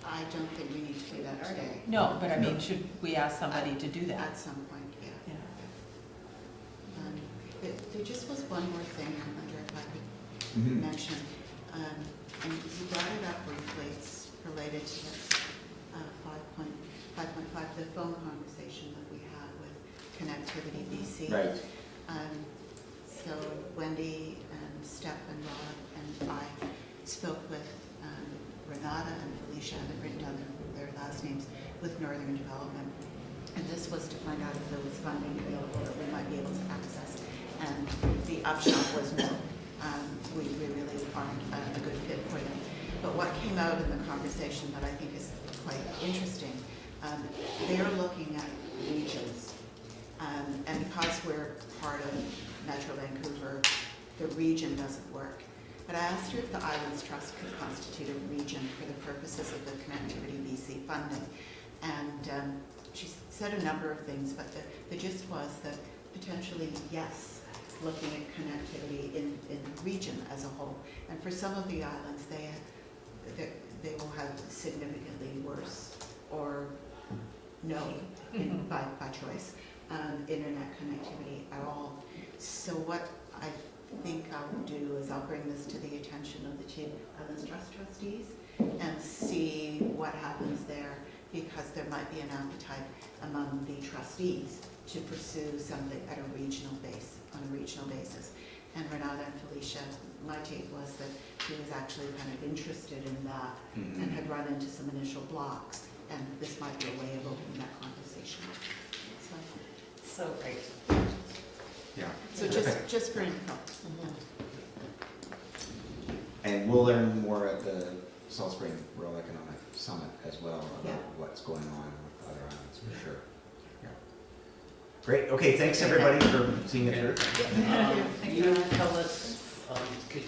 I don't think we need to do that today. No, but I mean, should we ask somebody to do that? At some point, yeah. Yeah. There just was one more thing I wonder if I could Mhm. mention. And you brought it up briefly, it's related to the 5.5, the phone conversation that we had with Connectivity BC. Right, So Wendy and Steph and Rod and I spoke with Renata and Felicia, and I've written down their last names, with Northern Development. And this was to find out if there was funding available that we might be able to access. And the upshot was no, we really aren't a good fit for them. But what came out in the conversation that I think is quite interesting, they're looking at regions. And because we're part of Metro Vancouver, the region doesn't work. But I asked her if the Islands Trust could constitute a region for the purposes of the Connectivity BC funding. And she said a number of things, but the gist was that potentially, yes, looking at connectivity in the region as a whole. And for some of the islands, they will have significantly worse or no, by choice, internet connectivity at all. So what I think I'll do is I'll bring this to the attention of the two Islands Trust trustees and see what happens there, because there might be an appetite among the trustees to pursue something at a regional base, on a regional basis. And Renata and Felicia, my take was that she was actually kind of interested in that and had run into some initial blocks, and this might be a way of opening that conversation. So great. yeah. So Perfect. just for info. And we'll learn more at the Salt Spring Rural Economic Summit as well about Yeah. what's going on with other islands, for sure. Yeah. Great, okay, thanks everybody for seeing it through. You tell us, could